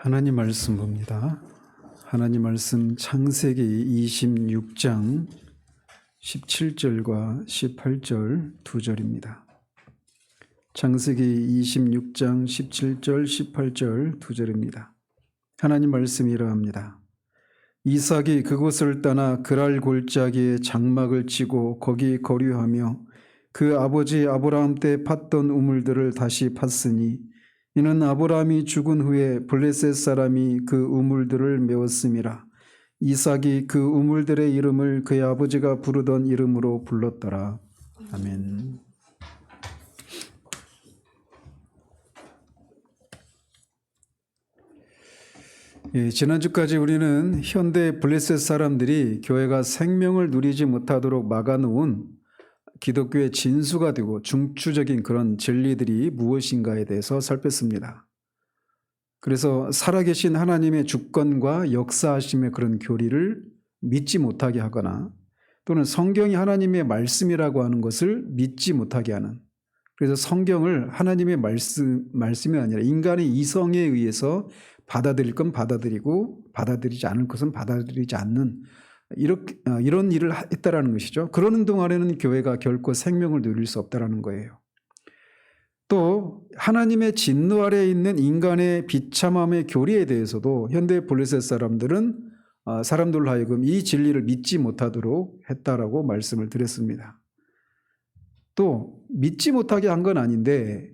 하나님 말씀 봅니다. 하나님 말씀 창세기 26장 17절과 18절 두 절입니다. 창세기 26장 17절 18절 두 절입니다. 하나님 말씀이 이러합니다. 이삭이 그곳을 떠나 그랄 골짜기에 장막을 치고 거기 거류하며 그 아버지 아브라함 때 팠던 우물들을 다시 팠으니 이는 아브라함이 죽은 후에 블레셋 사람이 그 우물들을 메웠음이라. 이삭이 그 우물들의 이름을 그의 아버지가 부르던 이름으로 불렀더라. 아멘. 지난주까지 우리는 현대 블레셋 사람들이 교회가 생명을 누리지 못하도록 막아놓은 기독교의 진수가 되고 중추적인 그런 진리들이 무엇인가에 대해서 살폈습니다. 그래서 살아계신 하나님의 주권과 역사하심의 그런 교리를 믿지 못하게 하거나 또는 성경이 하나님의 말씀이라고 하는 것을 믿지 못하게 하는, 그래서 성경을 하나님의 말씀이 아니라 인간의 이성에 의해서 받아들일 건 받아들이고 받아들이지 않을 것은 받아들이지 않는 이런 일을 했다라는 것이죠. 그러는 동안에는 교회가 결코 생명을 누릴 수 없다라는 거예요. 또 하나님의 진노 아래에 있는 인간의 비참함의 교리에 대해서도 현대 블레셋 사람들은 사람들로 하여금 이 진리를 믿지 못하도록 했다라고 말씀을 드렸습니다. 또 믿지 못하게 한 건 아닌데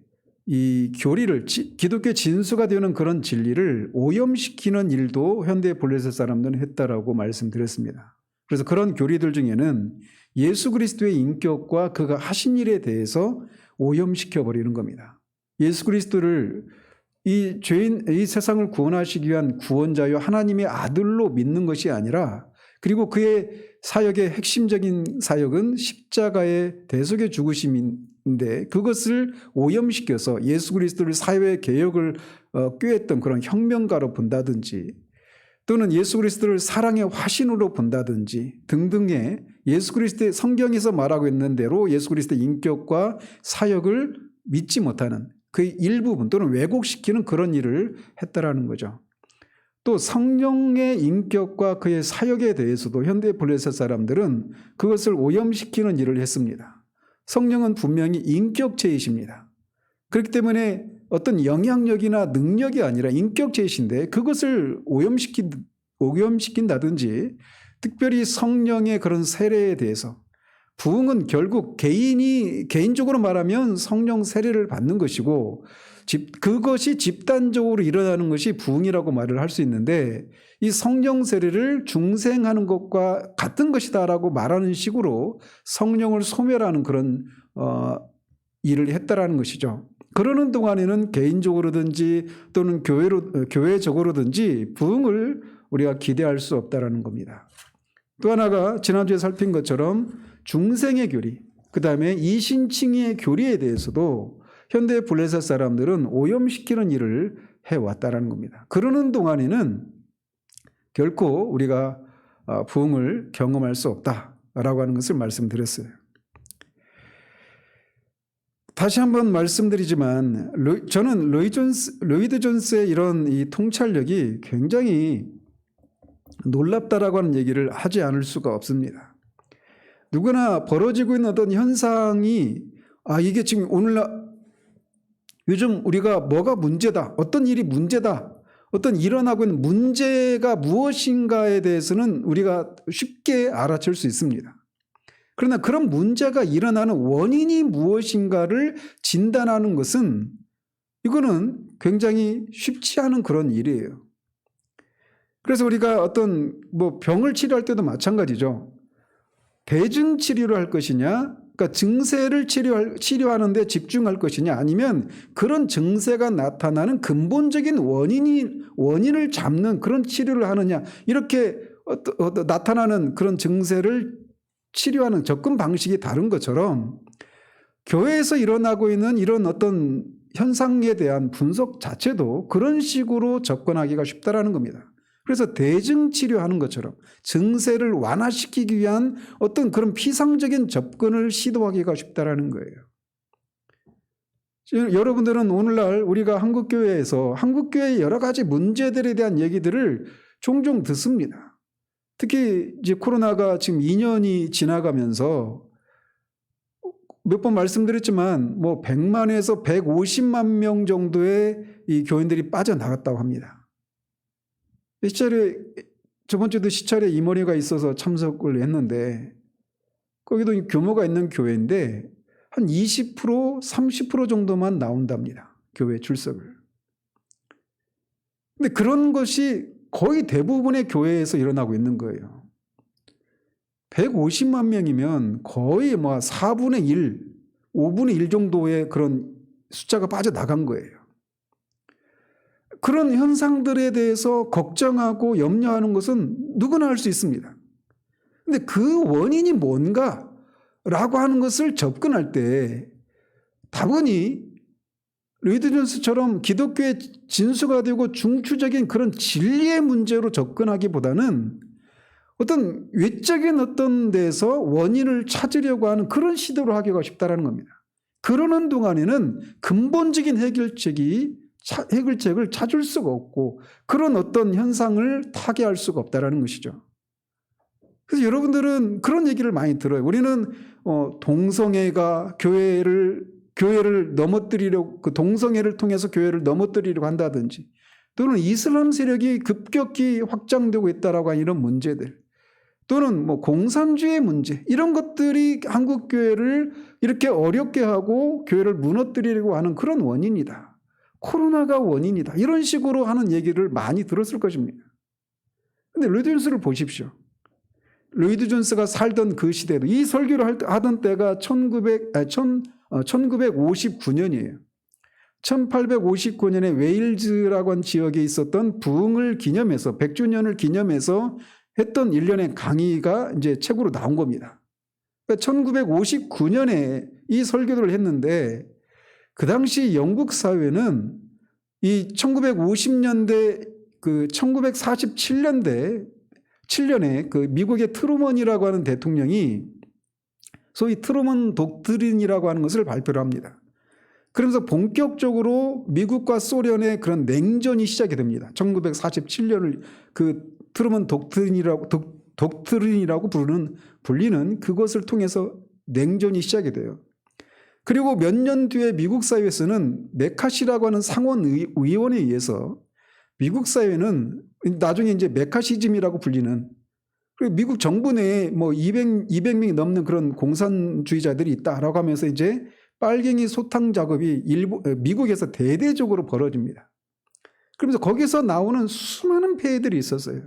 이 교리를 기독교 진수가 되는 그런 진리를 오염시키는 일도 현대 블레셋 사람들은 했다라고 말씀드렸습니다. 그래서 그런 교리들 중에는 예수 그리스도의 인격과 그가 하신 일에 대해서 오염시켜 버리는 겁니다. 예수 그리스도를 이 세상을 구원하시기 위한 구원자요 하나님의 아들로 믿는 것이 아니라, 그리고 그의 사역의 핵심적인 사역은 십자가의 대속의 죽으심인데 그것을 오염시켜서 예수 그리스도를 사회 개혁을 꾀했던 그런 혁명가로 본다든지, 또는 예수 그리스도를 사랑의 화신으로 본다든지 등등의 예수 그리스도의 성경에서 말하고 있는 대로 예수 그리스도의 인격과 사역을 믿지 못하는 그 일부분 또는 왜곡시키는 그런 일을 했다라는 거죠. 또 성령의 인격과 그의 사역에 대해서도 현대 블레셋 사람들은 그것을 오염시키는 일을 했습니다. 성령은 분명히 인격체이십니다. 그렇기 때문에 어떤 영향력이나 능력이 아니라 인격체이신데 그것을 오염시킨다든지, 특별히 성령의 그런 세례에 대해서, 부흥은 결국 개인적으로 말하면 성령 세례를 받는 것이고 그것이 집단적으로 일어나는 것이 부흥이라고 말을 할 수 있는데, 이 성령 세례를 중생하는 것과 같은 것이다라고 말하는 식으로 성령을 소멸하는 그런 일을 했다라는 것이죠. 그러는 동안에는 개인적으로든지 또는 교회적으로든지 부흥을 우리가 기대할 수 없다라는 겁니다. 또 하나가 지난주에 살핀 것처럼 중생의 교리, 그 다음에 이신칭의 교리에 대해서도 현대 블레셋 사람들은 오염시키는 일을 해왔다라는 겁니다. 그러는 동안에는 결코 우리가 부흥을 경험할 수 없다라고 하는 것을 말씀드렸어요. 다시 한번 말씀드리지만 저는 로이드 존스의 이런 이 통찰력이 굉장히 놀랍다라고 하는 얘기를 하지 않을 수가 없습니다. 누구나 벌어지고 있는 어떤 현상이 이게 지금 요즘 우리가 뭐가 문제다, 어떤 일이 문제다, 어떤 일어나고 있는 문제가 무엇인가에 대해서는 우리가 쉽게 알아챌 수 있습니다. 그러나 그런 문제가 일어나는 원인이 무엇인가를 진단하는 것은 이거는 굉장히 쉽지 않은 그런 일이에요. 그래서 우리가 어떤 병을 치료할 때도 마찬가지죠. 대증 치료를 할 것이냐, 그러니까 증세를 치료하는 데 집중할 것이냐, 아니면 그런 증세가 나타나는 근본적인 원인을 잡는 그런 치료를 하느냐, 이렇게 나타나는 그런 증세를 치료하는 접근 방식이 다른 것처럼 교회에서 일어나고 있는 이런 어떤 현상에 대한 분석 자체도 그런 식으로 접근하기가 쉽다라는 겁니다. 그래서 대증 치료하는 것처럼 증세를 완화시키기 위한 어떤 그런 피상적인 접근을 시도하기가 쉽다라는 거예요. 여러분들은 오늘날 우리가 한국교회에서 한국교회의 여러 가지 문제들에 대한 얘기들을 종종 듣습니다. 특히 이제 코로나가 지금 2년이 지나가면서 몇 번 말씀드렸지만 100만에서 150만 명 정도의 이 교인들이 빠져나갔다고 합니다. 시찰에 저번 주도 시찰에 임원회가 있어서 참석을 했는데 거기도 규모가 있는 교회인데 한 20%, 30% 정도만 나온답니다. 교회 출석을. 근데 그런 것이 거의 대부분의 교회에서 일어나고 있는 거예요. 150만 명이면 거의 4분의 1, 5분의 1 정도의 그런 숫자가 빠져나간 거예요. 그런 현상들에 대해서 걱정하고 염려하는 것은 누구나 할 수 있습니다. 근데 그 원인이 뭔가라고 하는 것을 접근할 때 다분히 로이드 존스처럼 기독교의 진수가 되고 중추적인 그런 진리의 문제로 접근하기보다는 어떤 외적인 어떤 데서 원인을 찾으려고 하는 그런 시도를 하기가 쉽다라는 겁니다. 그러는 동안에는 근본적인 해결책을 찾을 수가 없고 그런 어떤 현상을 타개할 수가 없다라는 것이죠. 그래서 여러분들은 그런 얘기를 많이 들어요. 우리는 동성애가 교회를 넘어뜨리려고, 그 동성애를 통해서 교회를 넘어뜨리려고 한다든지, 또는 이슬람 세력이 급격히 확장되고 있다라고 하는 이런 문제들, 또는 공산주의 문제, 이런 것들이 한국 교회를 이렇게 어렵게 하고 교회를 무너뜨리려고 하는 그런 원인이다. 코로나가 원인이다. 이런 식으로 하는 얘기를 많이 들었을 것입니다. 그런데 로이드 존스를 보십시오. 로이드 존스가 살던 그 시대도, 이 설교를 하던 때가 1959년이에요. 1859년에 웨일즈라고 한 지역에 있었던 부흥을 기념해서 100주년을 기념해서 했던 일련의 강의가 이제 책으로 나온 겁니다. 그러니까 1959년에 이 설교를 했는데 그 당시 영국 사회는 이 1950년대 그 1947년에 그 미국의 트루먼이라고 하는 대통령이 소위 트루먼 독트린이라고 하는 것을 발표를 합니다. 그러면서 본격적으로 미국과 소련의 그런 냉전이 시작이 됩니다. 1947년을 그 트루먼 독트린이라고 불리는 그것을 통해서 냉전이 시작이 돼요. 그리고 몇 년 뒤에 미국 사회에서는 메카시라고 하는 상원 의원에 의해서 미국 사회는 나중에 이제 메카시즘이라고 불리는, 그리고 미국 정부 내에 200명이 넘는 그런 공산주의자들이 있다라고 하면서 이제 빨갱이 소탕 작업이 미국에서 대대적으로 벌어집니다. 그러면서 거기서 나오는 수많은 폐해들이 있었어요.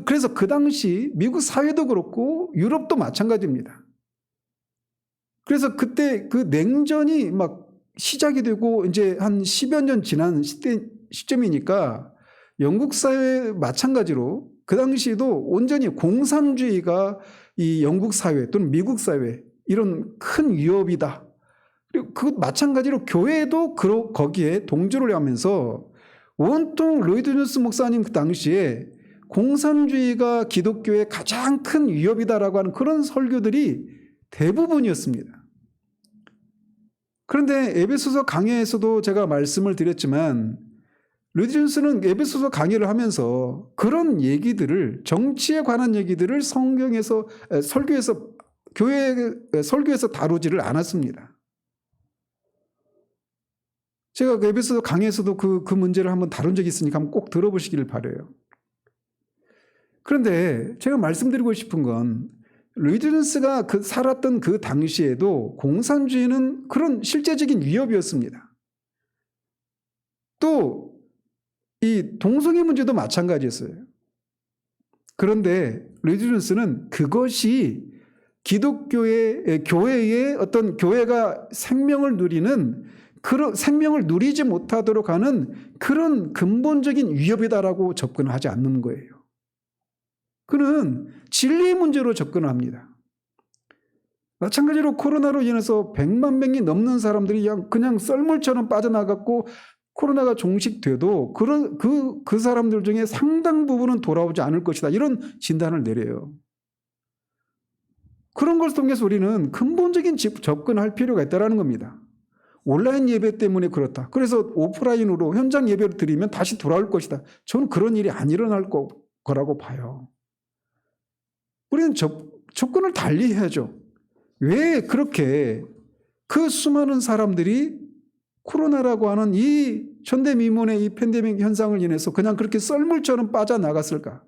그래서 그 당시 미국 사회도 그렇고 유럽도 마찬가지입니다. 그래서 그때 그 냉전이 막 시작이 되고 이제 한 10여 년 지난 시점이니까 영국 사회 마찬가지로 그 당시에도 온전히 공산주의가 이 영국 사회 또는 미국 사회 이런 큰 위협이다. 그리고 그 마찬가지로 교회도 거기에 동조를 하면서 온통 로이드 존스 목사님 그 당시에 공산주의가 기독교의 가장 큰 위협이다라고 하는 그런 설교들이 대부분이었습니다. 그런데 에베소서 강해에서도 제가 말씀을 드렸지만 로이드 존스는 에베소서 강의를 하면서 그런 얘기들을, 정치에 관한 얘기들을 설교에서 다루지를 않았습니다. 제가 그 에베소서 강의에서도 그 문제를 한번 다룬 적이 있으니까 한번 꼭 들어보시기를 바라요. 그런데 제가 말씀드리고 싶은 건 로이드 존스가 살았던 그 당시에도 공산주의는 그런 실제적인 위협이었습니다. 또 이 동성애 문제도 마찬가지였어요. 그런데 로이드 존스는 그것이 교회의 어떤 교회가 생명을 누리지 못하도록 하는 그런 근본적인 위협이다라고 접근을 하지 않는 거예요. 그는 진리의 문제로 접근을 합니다. 마찬가지로 코로나로 인해서 100만 명이 넘는 사람들이 그냥 썰물처럼 빠져나갔고 코로나가 종식돼도 그 사람들 중에 상당 부분은 돌아오지 않을 것이다. 이런 진단을 내려요. 그런 걸 통해서 우리는 근본적인 접근할 필요가 있다는 겁니다. 온라인 예배 때문에 그렇다. 그래서 오프라인으로 현장 예배를 드리면 다시 돌아올 것이다. 저는 그런 일이 안 일어날 거라고 봐요. 우리는 접근을 달리 해야죠. 왜 그렇게 그 수많은 사람들이 코로나라고 하는 이 현대미문의 이 팬데믹 현상을 인해서 그냥 그렇게 썰물처럼 빠져나갔을까?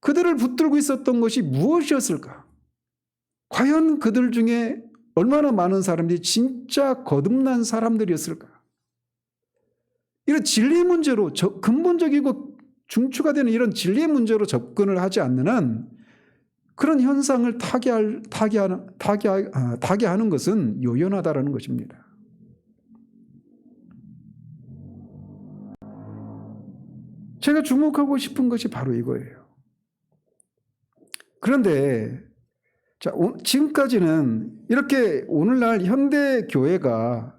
그들을 붙들고 있었던 것이 무엇이었을까? 과연 그들 중에 얼마나 많은 사람들이 진짜 거듭난 사람들이었을까? 이런 진리 문제로 근본적이고 중추가 되는 이런 진리의 문제로 접근을 하지 않는 한 그런 현상을 타개하는 것은 요연하다라는 것입니다. 제가 주목하고 싶은 것이 바로 이거예요. 그런데 지금까지는 이렇게 오늘날 현대 교회가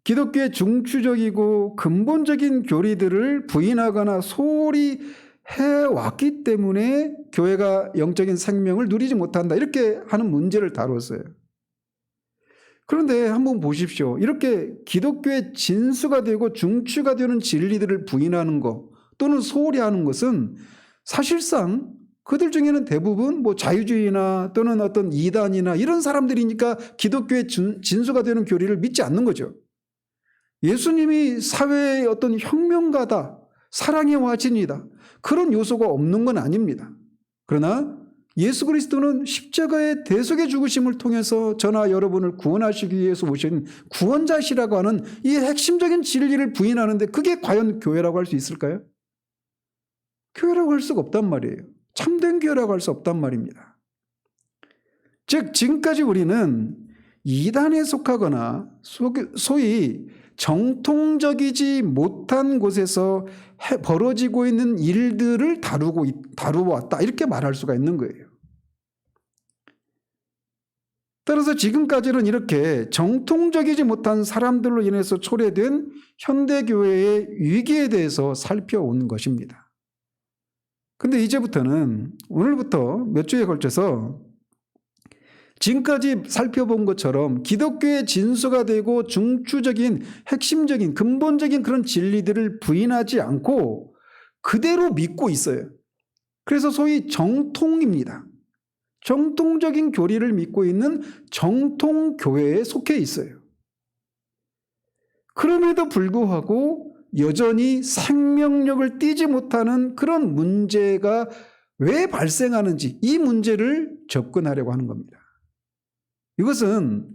기독교의 중추적이고 근본적인 교리들을 부인하거나 소홀히 해왔기 때문에 교회가 영적인 생명을 누리지 못한다, 이렇게 하는 문제를 다뤘어요. 그런데 한번 보십시오. 이렇게 기독교의 진수가 되고 중추가 되는 진리들을 부인하는 것 또는 소홀히 하는 것은 사실상 그들 중에는 대부분 자유주의나 또는 어떤 이단이나 이런 사람들이니까 기독교의 진수가 되는 교리를 믿지 않는 거죠. 예수님이 사회의 어떤 혁명가다, 사랑의 화신이다, 그런 요소가 없는 건 아닙니다. 그러나 예수 그리스도는 십자가의 대속의 죽으심을 통해서 저나 여러분을 구원하시기 위해서 오신 구원자시라고 하는 이 핵심적인 진리를 부인하는데 그게 과연 교회라고 할 수 있을까요? 교회라고 할 수가 없단 말이에요. 참된 교회라고 할 수 없단 말입니다. 즉 지금까지 우리는 이단에 속하거나 소위 정통적이지 못한 곳에서 벌어지고 있는 일들을 다루어왔다, 이렇게 말할 수가 있는 거예요. 따라서 지금까지는 이렇게 정통적이지 못한 사람들로 인해서 초래된 현대교회의 위기에 대해서 살펴온 것입니다. 근데 이제부터는 오늘부터 몇 주에 걸쳐서 지금까지 살펴본 것처럼 기독교의 진수가 되고 중추적인 핵심적인 근본적인 그런 진리들을 부인하지 않고 그대로 믿고 있어요. 그래서 소위 정통입니다. 정통적인 교리를 믿고 있는 정통교회에 속해 있어요. 그럼에도 불구하고 여전히 생명력을 띠지 못하는 그런 문제가 왜 발생하는지, 이 문제를 접근하려고 하는 겁니다. 이것은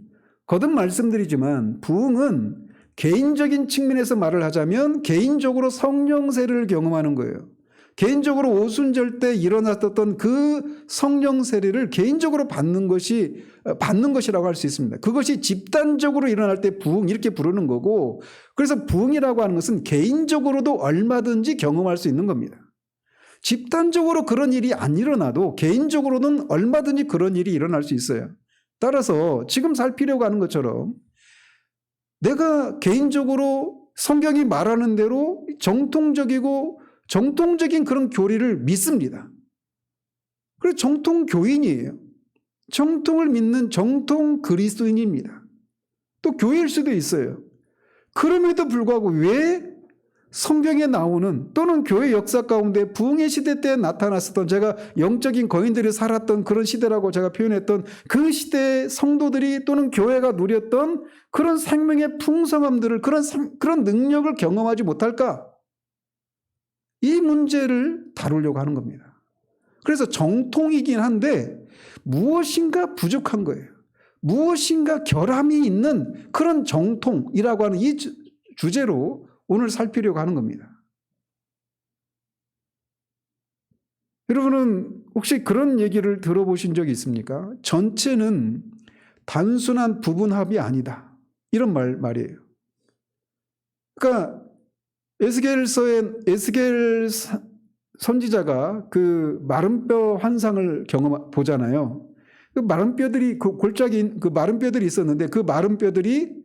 거듭 말씀드리지만 부흥은 개인적인 측면에서 말을 하자면 개인적으로 성령 세례를 경험하는 거예요. 개인적으로 오순절 때 일어났던 그 성령 세례를 개인적으로 받는 것이라고 할 수 있습니다. 그것이 집단적으로 일어날 때 부흥, 이렇게 부르는 거고, 그래서 부흥이라고 하는 것은 개인적으로도 얼마든지 경험할 수 있는 겁니다. 집단적으로 그런 일이 안 일어나도 개인적으로는 얼마든지 그런 일이 일어날 수 있어요. 따라서 지금 살피려고 하는 것처럼 내가 개인적으로 성경이 말하는 대로 정통적인 그런 교리를 믿습니다. 그래서 정통 교인이에요. 정통을 믿는 정통 그리스도인입니다. 또 교회일 수도 있어요. 그럼에도 불구하고 왜 성경에 나오는 또는 교회 역사 가운데 부흥의 시대 때 나타났었던, 제가 영적인 거인들이 살았던 그런 시대라고 제가 표현했던 그 시대의 성도들이 또는 교회가 누렸던 그런 생명의 풍성함들을, 그런 능력을 경험하지 못할까? 이 문제를 다루려고 하는 겁니다. 그래서 정통이긴 한데 무엇인가 부족한 거예요. 무엇인가 결함이 있는 그런 정통이라고 하는 이 주제로 오늘 살피려고 하는 겁니다. 여러분은 혹시 그런 얘기를 들어보신 적이 있습니까? 전체는 단순한 부분합이 아니다, 이런 말이에요. 그러니까 에스겔 선지자가 그 마른 뼈 환상을 보잖아요. 그 마른 뼈들이, 그 마른 뼈들이 있었는데 그 마른 뼈들이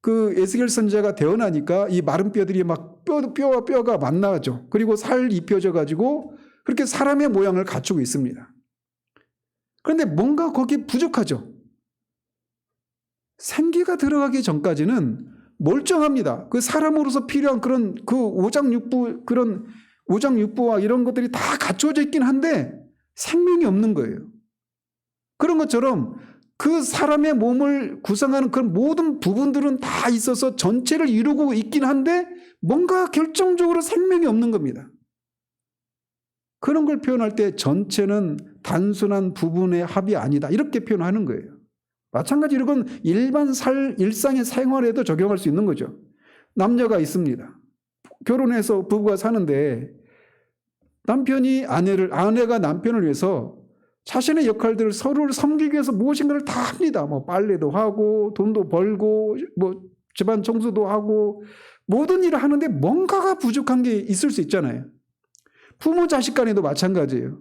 그 에스겔 선지자가 태어나니까 이 마른 뼈들이 막 뼈와 뼈가 만나죠. 그리고 살 입혀져 가지고 그렇게 사람의 모양을 갖추고 있습니다. 그런데 뭔가 거기 부족하죠. 생기가 들어가기 전까지는 멀쩡합니다. 그 사람으로서 필요한 그런 그 오장육부, 그런 오장육부와 이런 것들이 다 갖춰져 있긴 한데 생명이 없는 거예요. 그런 것처럼 그 사람의 몸을 구성하는 그런 모든 부분들은 다 있어서 전체를 이루고 있긴 한데 뭔가 결정적으로 생명이 없는 겁니다. 그런 걸 표현할 때 전체는 단순한 부분의 합이 아니다, 이렇게 표현하는 거예요. 마찬가지로 이건 일상의 생활에도 적용할 수 있는 거죠. 남녀가 있습니다. 결혼해서 부부가 사는데 아내가 남편을 위해서 자신의 역할들을 서로를 섬기기 위해서 무엇인가를 다 합니다. 뭐 빨래도 하고 돈도 벌고 뭐 집안 청소도 하고 모든 일을 하는데 뭔가가 부족한 게 있을 수 있잖아요. 부모 자식 간에도 마찬가지예요.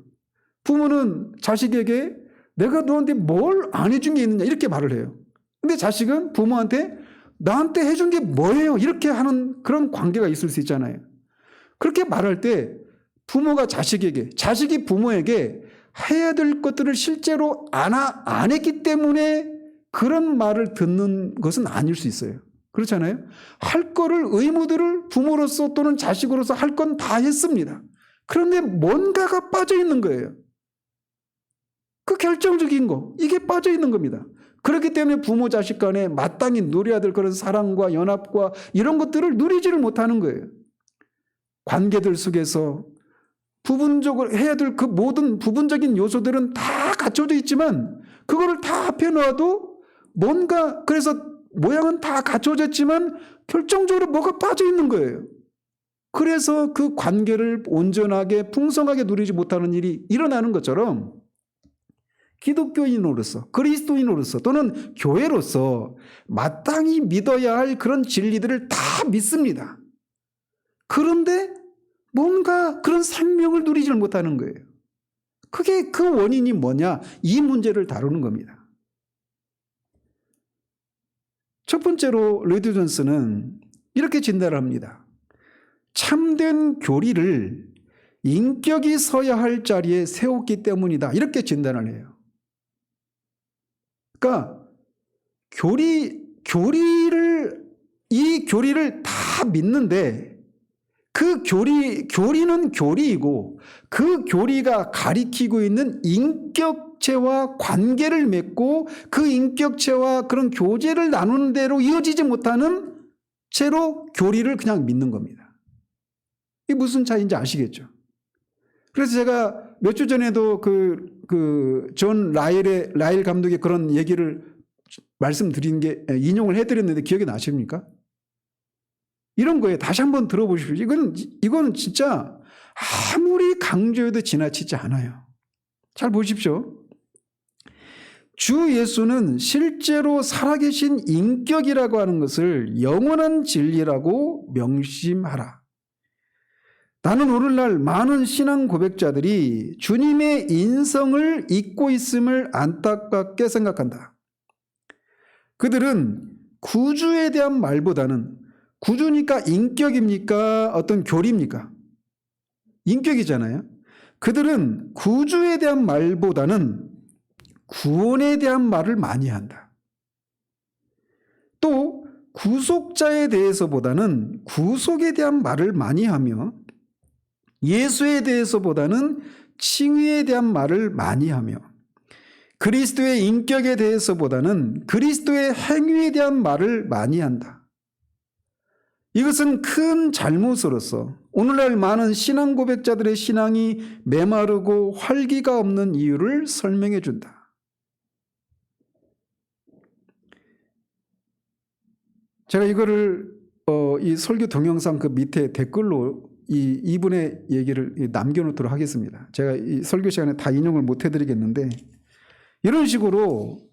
부모는 자식에게 내가 너한테 뭘 안 해준 게 있느냐 이렇게 말을 해요. 근데 자식은 부모한테 나한테 해준 게 뭐예요? 이렇게 하는 그런 관계가 있을 수 있잖아요. 그렇게 말할 때 부모가 자식에게, 자식이 부모에게 해야 될 것들을 실제로 안 했기 때문에 그런 말을 듣는 것은 아닐 수 있어요. 그렇잖아요. 할 거를, 의무들을 부모로서 또는 자식으로서 할 건 다 했습니다. 그런데 뭔가가 빠져 있는 거예요. 그 결정적인 거, 이게 빠져 있는 겁니다. 그렇기 때문에 부모 자식 간에 마땅히 누려야 될 그런 사랑과 연합과 이런 것들을 누리지를 못하는 거예요. 관계들 속에서 부분적으로 해야 될 그 모든 부분적인 요소들은 다 갖춰져 있지만 그거를 다 앞에 놔도 뭔가, 그래서 모양은 다 갖춰졌지만 결정적으로 뭐가 빠져 있는 거예요. 그래서 그 관계를 온전하게 풍성하게 누리지 못하는 일이 일어나는 것처럼 기독교인으로서, 그리스도인으로서 또는 교회로서 마땅히 믿어야 할 그런 진리들을 다 믿습니다. 그런데 뭔가 그런 생명을 누리질 못하는 거예요. 그게 그 원인이 뭐냐? 이 문제를 다루는 겁니다. 첫 번째로 로이드 존스는 이렇게 진단을 합니다. 참된 교리를 인격이 서야 할 자리에 세웠기 때문이다, 이렇게 진단을 해요. 그러니까 이 교리를 다 믿는데 그 교리는 교리이고 그 교리가 가리키고 있는 인격체와 관계를 맺고 그 인격체와 그런 교제를 나누는 대로 이어지지 못하는 채로 교리를 그냥 믿는 겁니다. 이게 무슨 차이인지 아시겠죠? 그래서 제가 몇 주 전에도 존 라일 감독의 그런 얘기를 말씀드린 게, 인용을 해드렸는데 기억이 나십니까? 이런 거예요. 다시 한번 들어보십시오. 이거는 진짜 아무리 강조해도 지나치지 않아요. 잘 보십시오. 주 예수는 실제로 살아계신 인격이라고 하는 것을 영원한 진리라고 명심하라. 나는 오늘날 많은 신앙 고백자들이 주님의 인성을 잊고 있음을 안타깝게 생각한다. 그들은 구주에 대한 말보다는, 구주니까 인격입니까? 어떤 교리입니까? 인격이잖아요. 그들은 구주에 대한 말보다는 구원에 대한 말을 많이 한다. 또 구속자에 대해서보다는 구속에 대한 말을 많이 하며 예수에 대해서보다는 칭의에 대한 말을 많이 하며 그리스도의 인격에 대해서보다는 그리스도의 행위에 대한 말을 많이 한다. 이것은 큰 잘못으로서 오늘날 많은 신앙 고백자들의 신앙이 메마르고 활기가 없는 이유를 설명해 준다. 제가 이거를 이 설교 동영상 그 밑에 댓글로 이분의 얘기를 남겨놓도록 하겠습니다. 제가 이 설교 시간에 다 인용을 못 해드리겠는데, 이런 식으로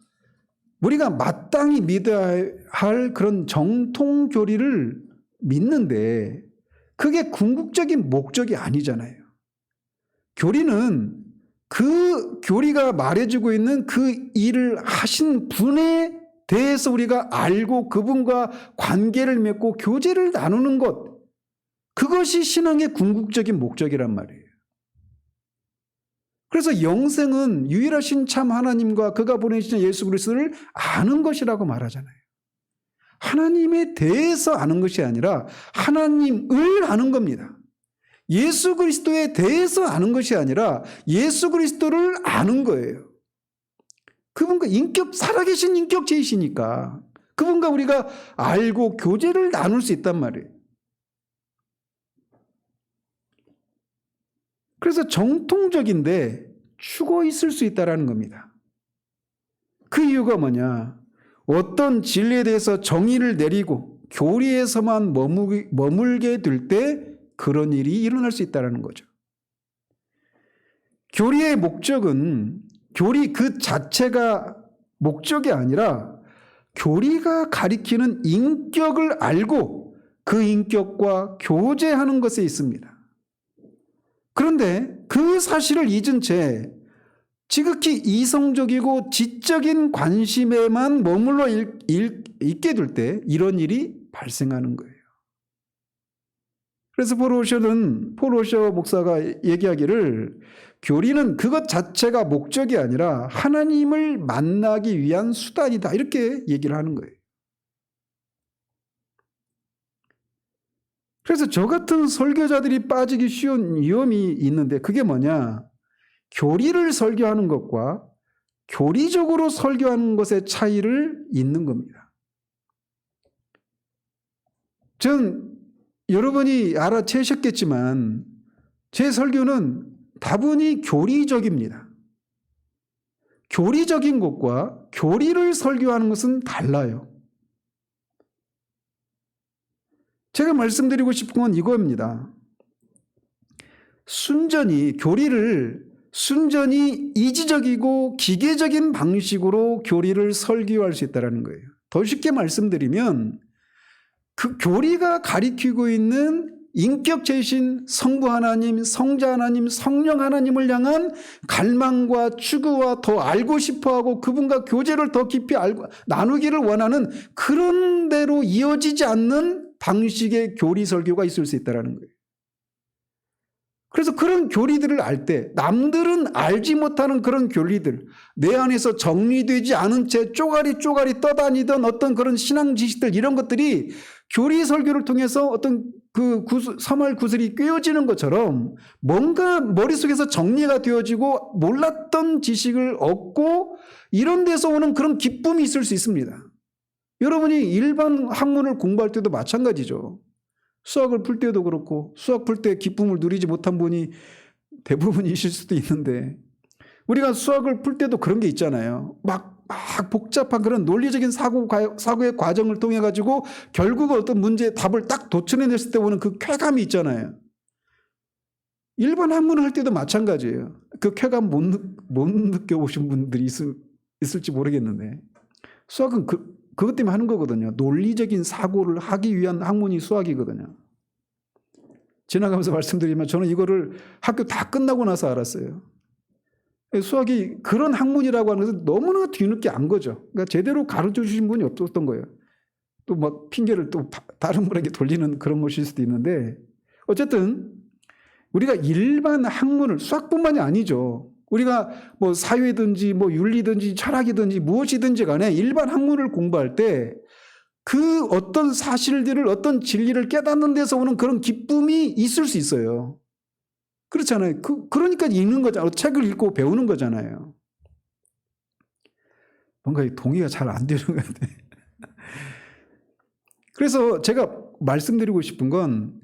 우리가 마땅히 믿어야 할 그런 정통 교리를 믿는데 그게 궁극적인 목적이 아니잖아요. 교리는 그 교리가 말해주고 있는 그 일을 하신 분에 대해서 우리가 알고 그분과 관계를 맺고 교제를 나누는 것, 그것이 신앙의 궁극적인 목적이란 말이에요. 그래서 영생은 유일하신 참 하나님과 그가 보내신 예수 그리스도를 아는 것이라고 말하잖아요. 하나님에 대해서 아는 것이 아니라 하나님을 아는 겁니다. 예수 그리스도에 대해서 아는 것이 아니라 예수 그리스도를 아는 거예요. 그분과 살아계신 인격체이시니까 그분과 우리가 알고 교제를 나눌 수 있단 말이에요. 그래서 정통적인데 죽어 있을 수 있다는 겁니다. 그 이유가 뭐냐? 어떤 진리에 대해서 정의를 내리고 교리에서만 머물게 될 때 그런 일이 일어날 수 있다는 거죠. 교리의 목적은 교리 그 자체가 목적이 아니라 교리가 가리키는 인격을 알고 그 인격과 교제하는 것에 있습니다. 그런데 그 사실을 잊은 채 지극히 이성적이고 지적인 관심에만 머물러 있게 될 때 이런 일이 발생하는 거예요. 그래서 폴 오셔 목사가 얘기하기를 교리는 그것 자체가 목적이 아니라 하나님을 만나기 위한 수단이다 이렇게 얘기를 하는 거예요. 그래서 저 같은 설교자들이 빠지기 쉬운 위험이 있는데 그게 뭐냐? 교리를 설교하는 것과 교리적으로 설교하는 것의 차이를 잇는 겁니다. 전 여러분이 알아채셨겠지만 제 설교는 다분히 교리적입니다. 교리적인 것과 교리를 설교하는 것은 달라요. 제가 말씀드리고 싶은 건 이겁니다. 교리를 순전히 이지적이고 기계적인 방식으로 교리를 설교할 수 있다는 거예요. 더 쉽게 말씀드리면 그 교리가 가리키고 있는 인격체이신 성부 하나님, 성자 하나님, 성령 하나님을 향한 갈망과 추구와 더 알고 싶어하고 그분과 교제를 더 깊이 나누기를 원하는 그런 대로 이어지지 않는 방식의 교리 설교가 있을 수 있다는 거예요. 그래서 그런 교리들을 알 때 남들은 알지 못하는 그런 교리들, 내 안에서 정리되지 않은 채 쪼가리 떠다니던 어떤 그런 신앙 지식들 이런 것들이 교리 설교를 통해서 어떤 그 서말 구슬이 꿰어지는 것처럼 뭔가 머릿속에서 정리가 되어지고 몰랐던 지식을 얻고 이런 데서 오는 그런 기쁨이 있을 수 있습니다. 여러분이 일반 학문을 공부할 때도 마찬가지죠. 수학을 풀 때도 그렇고 수학 풀 때 기쁨을 누리지 못한 분이 대부분이실 수도 있는데 우리가 수학을 풀 때도 그런 게 있잖아요. 막 복잡한 그런 논리적인 사고의 과정을 통해 가지고 결국 어떤 문제의 답을 딱 도출해냈을 때 오는 그 쾌감이 있잖아요. 일반 학문을 할 때도 마찬가지예요. 그 쾌감 못 느껴보신 분들이 있을지 모르겠는데 수학은 그것 때문에 하는 거거든요. 논리적인 사고를 하기 위한 학문이 수학이거든요. 지나가면서 말씀드리면 저는 이거를 학교 다 끝나고 나서 알았어요. 수학이 그런 학문이라고 하는 것은 너무나 뒤늦게 안 거죠. 그러니까 제대로 가르쳐 주신 분이 없었던 거예요. 또 막 핑계를 또 다른 분에게 돌리는 그런 것일 수도 있는데 어쨌든 우리가 일반 학문을 수학뿐만이 아니죠. 우리가 뭐 사회든지 뭐 윤리든지 철학이든지 무엇이든지 간에 일반 학문을 공부할 때 그 어떤 사실들을 어떤 진리를 깨닫는 데서 오는 그런 기쁨이 있을 수 있어요. 그렇잖아요. 그러니까 읽는 거잖아요. 책을 읽고 배우는 거잖아요. 뭔가 동의가 잘 안 되는 것 같아요. 그래서 제가 말씀드리고 싶은 건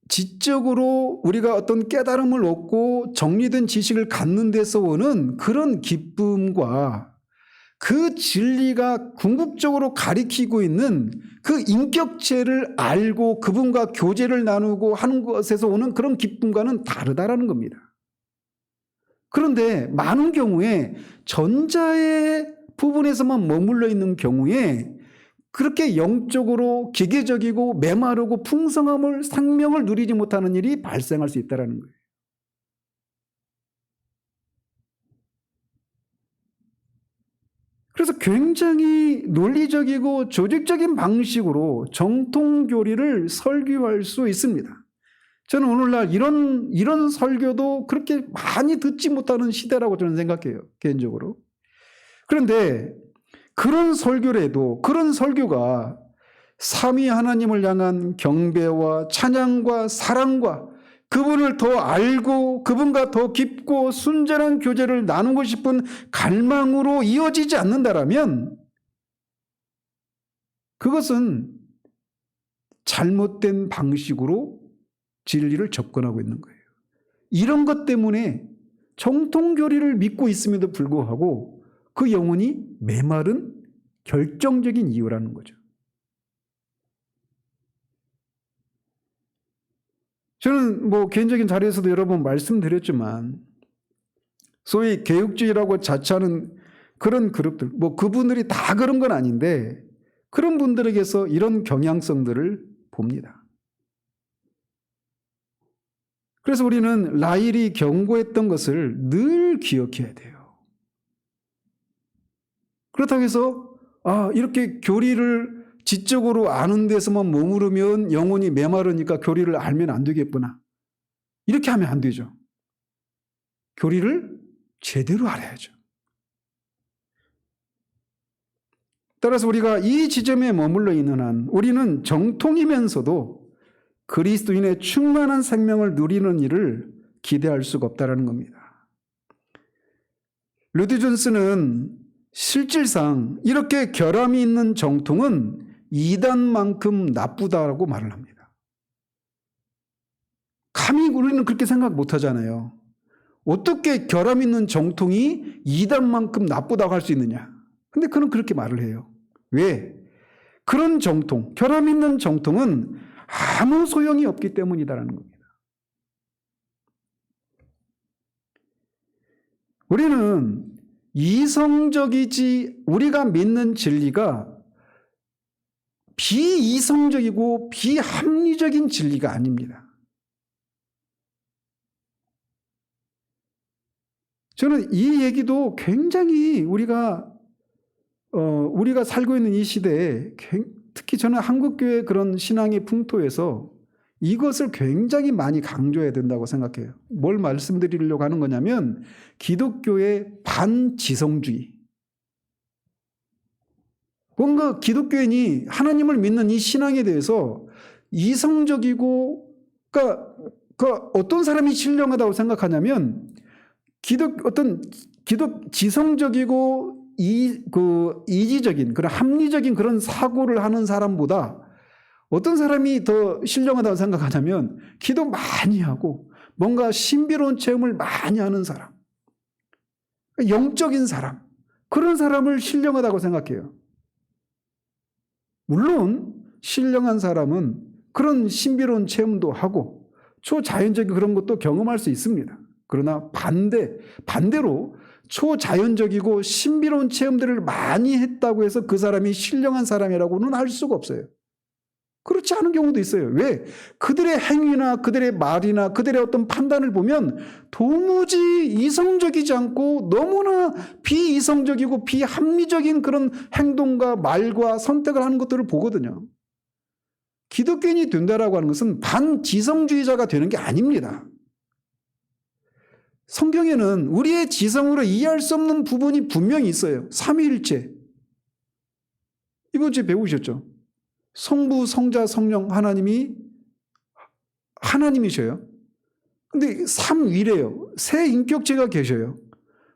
지적으로 우리가 어떤 깨달음을 얻고 정리된 지식을 갖는 데서 오는 그런 기쁨과 그 진리가 궁극적으로 가리키고 있는 그 인격체를 알고 그분과 교제를 나누고 하는 것에서 오는 그런 기쁨과는 다르다라는 겁니다. 그런데 많은 경우에 전자의 부분에서만 머물러 있는 경우에 그렇게 영적으로 기계적이고 메마르고 생명을 누리지 못하는 일이 발생할 수 있다는 거예요. 그래서 굉장히 논리적이고 조직적인 방식으로 정통교리를 설교할 수 있습니다. 저는 오늘날 이런 설교도 그렇게 많이 듣지 못하는 시대라고 저는 생각해요, 개인적으로. 그런데 그런 설교라도, 그런 설교가 삼위 하나님을 향한 경배와 찬양과 사랑과 그분을 더 알고 그분과 더 깊고 순전한 교제를 나누고 싶은 갈망으로 이어지지 않는다라면 그것은 잘못된 방식으로 진리를 접근하고 있는 거예요. 이런 것 때문에 정통교리를 믿고 있음에도 불구하고 그 영혼이 메마른 결정적인 이유라는 거죠. 저는 개인적인 자리에서도 여러 번 말씀드렸지만 소위 개혁주의라고 자처하는 그런 그룹들, 그분들이 다 그런 건 아닌데 그런 분들에게서 이런 경향성들을 봅니다. 그래서 우리는 라일이 경고했던 것을 늘 기억해야 돼요. 그렇다고 해서 이렇게 교리를 지적으로 아는 데서만 머무르면 영혼이 메마르니까 교리를 알면 안 되겠구나. 이렇게 하면 안 되죠. 교리를 제대로 알아야죠. 따라서 우리가 이 지점에 머물러 있는 한 우리는 정통이면서도 그리스도인의 충만한 생명을 누리는 일을 기대할 수가 없다는 겁니다. 루디 존스는 실질상 이렇게 결함이 있는 정통은 이단만큼 나쁘다고 말을 합니다. 감히 우리는 그렇게 생각 못 하잖아요. 어떻게 결함 있는 정통이 이단만큼 나쁘다고 할 수 있느냐. 근데 그는 그렇게 말을 해요. 왜? 그런 정통, 결함 있는 정통은 아무 소용이 없기 때문이다라는 겁니다. 우리는 이성적이지 우리가 믿는 진리가 비이성적이고 비합리적인 진리가 아닙니다. 저는 이 얘기도 굉장히 우리가 살고 있는 이 시대에 특히 저는 한국교회 그런 신앙의 풍토에서 이것을 굉장히 많이 강조해야 된다고 생각해요. 뭘 말씀드리려고 하는 거냐면 기독교의 반지성주의. 뭔가 기독교인이 하나님을 믿는 이 신앙에 대해서 이성적이고 그러니까 어떤 사람이 신령하다고 생각하냐면 지성적이고 이지적인 그런 합리적인 그런 사고를 하는 사람보다 어떤 사람이 더 신령하다고 생각하냐면 기도 많이 하고 뭔가 신비로운 체험을 많이 하는 사람, 영적인 사람, 그런 사람을 신령하다고 생각해요. 물론 신령한 사람은 그런 신비로운 체험도 하고 초자연적인 그런 것도 경험할 수 있습니다. 그러나 반대로 초자연적이고 신비로운 체험들을 많이 했다고 해서 그 사람이 신령한 사람이라고는 할 수가 없어요. 그렇지 않은 경우도 있어요. 왜? 그들의 행위나 그들의 말이나 그들의 어떤 판단을 보면 도무지 이성적이지 않고 너무나 비이성적이고 비합리적인 그런 행동과 말과 선택을 하는 것들을 보거든요. 기독교인이 된다라고 하는 것은 반지성주의자가 되는 게 아닙니다. 성경에는 우리의 지성으로 이해할 수 없는 부분이 분명히 있어요. 삼위일체. 이번 주에 배우셨죠? 성부, 성자, 성령 하나님이셔요. 근데 삼위래요. 세 인격체가 계셔요.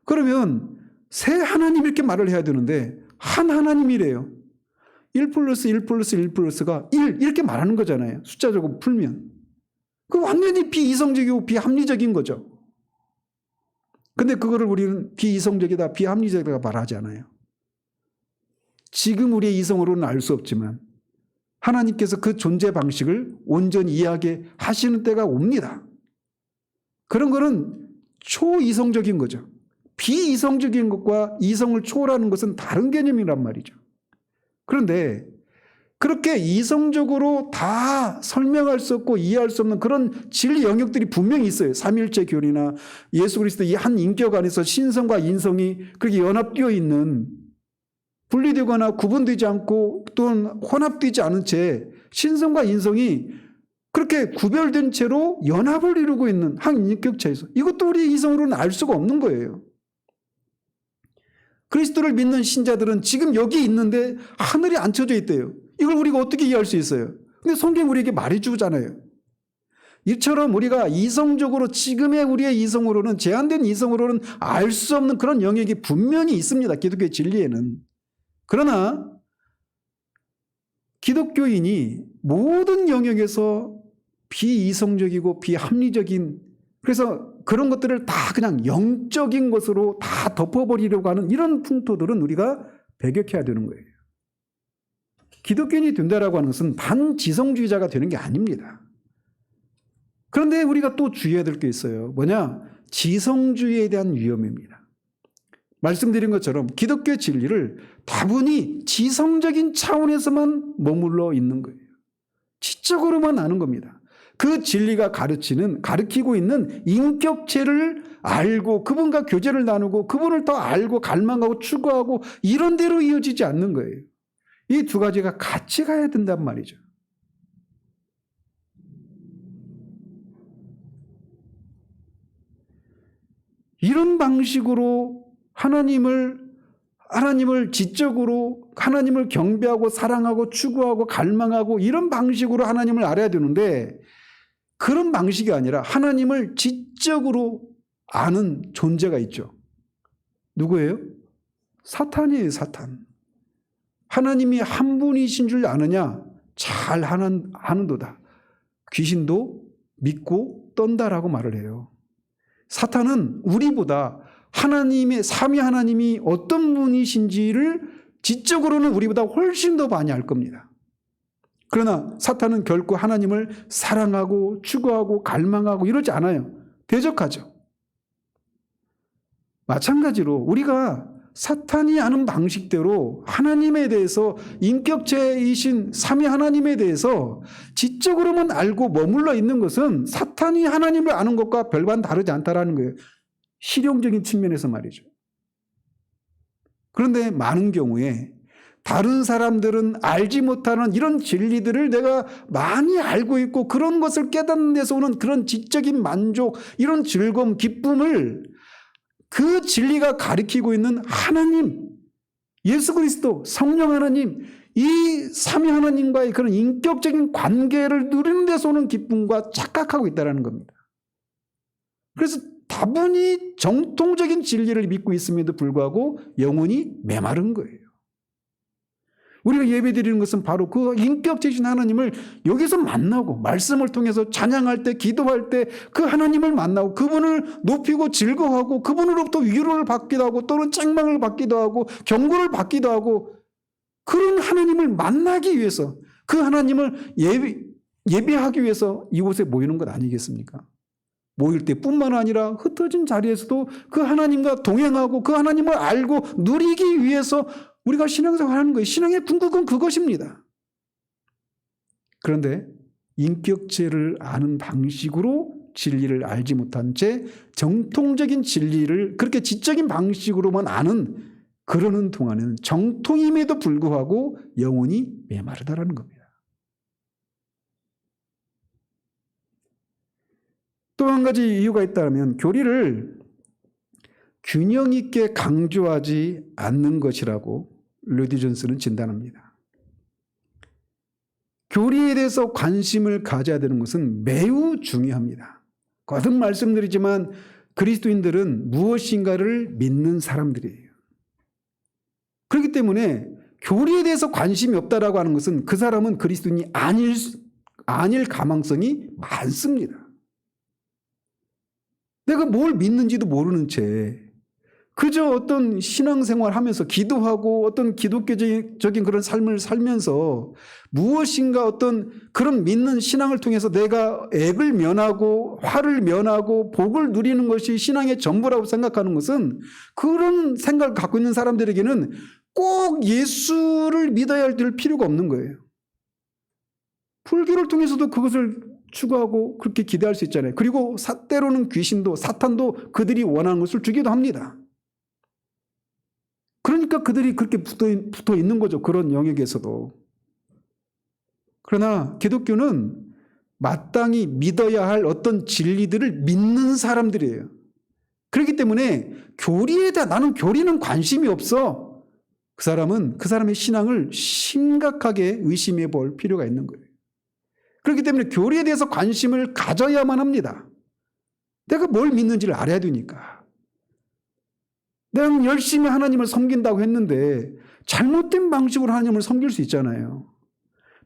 그러면 세 하나님 이렇게 말을 해야 되는데 한 하나님이래요. 1 플러스 1 플러스 1 플러스가 1 이렇게 말하는 거잖아요. 숫자적으로 풀면. 그 완전히 비이성적이고 비합리적인 거죠. 근데 그거를 우리는 비이성적이다, 비합리적이다 말하지 않아요. 지금 우리의 이성으로는 알 수 없지만 하나님께서 그 존재 방식을 온전히 이해하게 하시는 때가 옵니다. 그런 거는 초이성적인 거죠. 비이성적인 것과 이성을 초월하는 것은 다른 개념이란 말이죠. 그런데 그렇게 이성적으로 다 설명할 수 없고 이해할 수 없는 그런 진리 영역들이 분명히 있어요. 삼일체 교리나 예수 그리스도 이 한 인격 안에서 신성과 인성이 그렇게 연합되어 있는, 분리되거나 구분되지 않고 또는 혼합되지 않은 채 신성과 인성이 그렇게 구별된 채로 연합을 이루고 있는 한 인격체에서 이것도 우리 이성으로는 알 수가 없는 거예요. 그리스도를 믿는 신자들은 지금 여기 있는데 하늘에 앉혀져 있대요. 이걸 우리가 어떻게 이해할 수 있어요? 근데 성경이 우리에게 말해주잖아요. 이처럼 우리가 이성적으로 지금의 우리의 이성으로는 제한된 이성으로는 알 수 없는 그런 영역이 분명히 있습니다. 기독교의 진리에는. 그러나 기독교인이 모든 영역에서 비이성적이고 비합리적인 그래서 그런 것들을 다 그냥 영적인 것으로 다 덮어버리려고 하는 이런 풍토들은 우리가 배격해야 되는 거예요. 기독교인이 된다라고 하는 것은 반지성주의자가 되는 게 아닙니다. 그런데 우리가 또 주의해야 될 게 있어요. 뭐냐? 지성주의에 대한 위험입니다. 말씀드린 것처럼 기독교의 진리를 다분히 지성적인 차원에서만 머물러 있는 거예요. 지적으로만 아는 겁니다. 그 진리가 가르치고 있는 인격체를 알고 그분과 교제를 나누고 그분을 더 알고 갈망하고 추구하고 이런 대로 이어지지 않는 거예요. 이 두 가지가 같이 가야 된단 말이죠. 이런 방식으로 하나님을 지적으로 하나님을 경배하고 사랑하고 추구하고 갈망하고 이런 방식으로 하나님을 알아야 되는데 그런 방식이 아니라 하나님을 지적으로 아는 존재가 있죠. 누구예요? 사탄이에요, 사탄. 하나님이 한 분이신 줄 아느냐? 잘 아는도다. 귀신도 믿고 떤다라고 말을 해요. 사탄은 우리보다 하나님의 삼위 하나님이 어떤 분이신지를 지적으로는 우리보다 훨씬 더 많이 알 겁니다. 그러나 사탄은 결코 하나님을 사랑하고 추구하고 갈망하고 이러지 않아요. 대적하죠. 마찬가지로 우리가 사탄이 아는 방식대로 하나님에 대해서 인격체이신 삼위 하나님에 대해서 지적으로만 알고 머물러 있는 것은 사탄이 하나님을 아는 것과 별반 다르지 않다라는 거예요. 실용적인 측면에서 말이죠. 그런데 많은 경우에 다른 사람들은 알지 못하는 이런 진리들을 내가 많이 알고 있고 그런 것을 깨닫는 데서 오는 그런 지적인 만족, 이런 즐거움, 기쁨을 그 진리가 가리키고 있는 하나님, 예수 그리스도, 성령 하나님, 이 삼위 하나님과의 그런 인격적인 관계를 누리는 데서 오는 기쁨과 착각하고 있다는 겁니다. 그래서 다분히 정통적인 진리를 믿고 있음에도 불구하고 영혼이 메마른 거예요. 우리가 예배드리는 것은 바로 그 인격체이신 하나님을 여기서 만나고 말씀을 통해서 찬양할 때 기도할 때 그 하나님을 만나고 그분을 높이고 즐거워하고 그분으로부터 위로를 받기도 하고 또는 책망을 받기도 하고 경고를 받기도 하고 그런 하나님을 만나기 위해서 그 하나님을 예배하기 위해서 이곳에 모이는 것 아니겠습니까? 모일 때뿐만 아니라 흩어진 자리에서도 그 하나님과 동행하고 그 하나님을 알고 누리기 위해서 우리가 신앙생활 하는 거예요. 신앙의 궁극은 그것입니다. 그런데 인격체를 아는 방식으로 진리를 알지 못한 채 정통적인 진리를 그렇게 지적인 방식으로만 아는 그러는 동안에는 정통임에도 불구하고 영혼이 메마르다라는 겁니다. 또 한 가지 이유가 있다면 교리를 균형 있게 강조하지 않는 것이라고 로디 존스는 진단합니다. 교리에 대해서 관심을 가져야 되는 것은 매우 중요합니다. 거듭 말씀드리지만 그리스도인들은 무엇인가를 믿는 사람들이에요. 그렇기 때문에 교리에 대해서 관심이 없다라고 하는 것은 그 사람은 그리스도인이 아닐 가망성이 많습니다. 내가 뭘 믿는지도 모르는 채 그저 어떤 신앙생활 하면서 기도하고 어떤 기독교적인 그런 삶을 살면서 무엇인가 어떤 그런 믿는 신앙을 통해서 내가 액을 면하고 화를 면하고 복을 누리는 것이 신앙의 전부라고 생각하는 것은 그런 생각을 갖고 있는 사람들에게는 꼭 예수를 믿어야 할 필요가 없는 거예요. 불교를 통해서도 그것을 추구하고 그렇게 기대할 수 있잖아요. 그리고 때로는 귀신도 사탄도 그들이 원하는 것을 주기도 합니다. 그러니까 그들이 그렇게 붙어 있는 거죠. 그런 영역에서도. 그러나 기독교는 마땅히 믿어야 할 어떤 진리들을 믿는 사람들이에요. 그렇기 때문에 나는 교리는 관심이 없어. 그 사람의 신앙을 심각하게 의심해 볼 필요가 있는 거예요. 그렇기 때문에 교리에 대해서 관심을 가져야만 합니다. 내가 뭘 믿는지를 알아야 되니까. 내가 열심히 하나님을 섬긴다고 했는데 잘못된 방식으로 하나님을 섬길 수 있잖아요.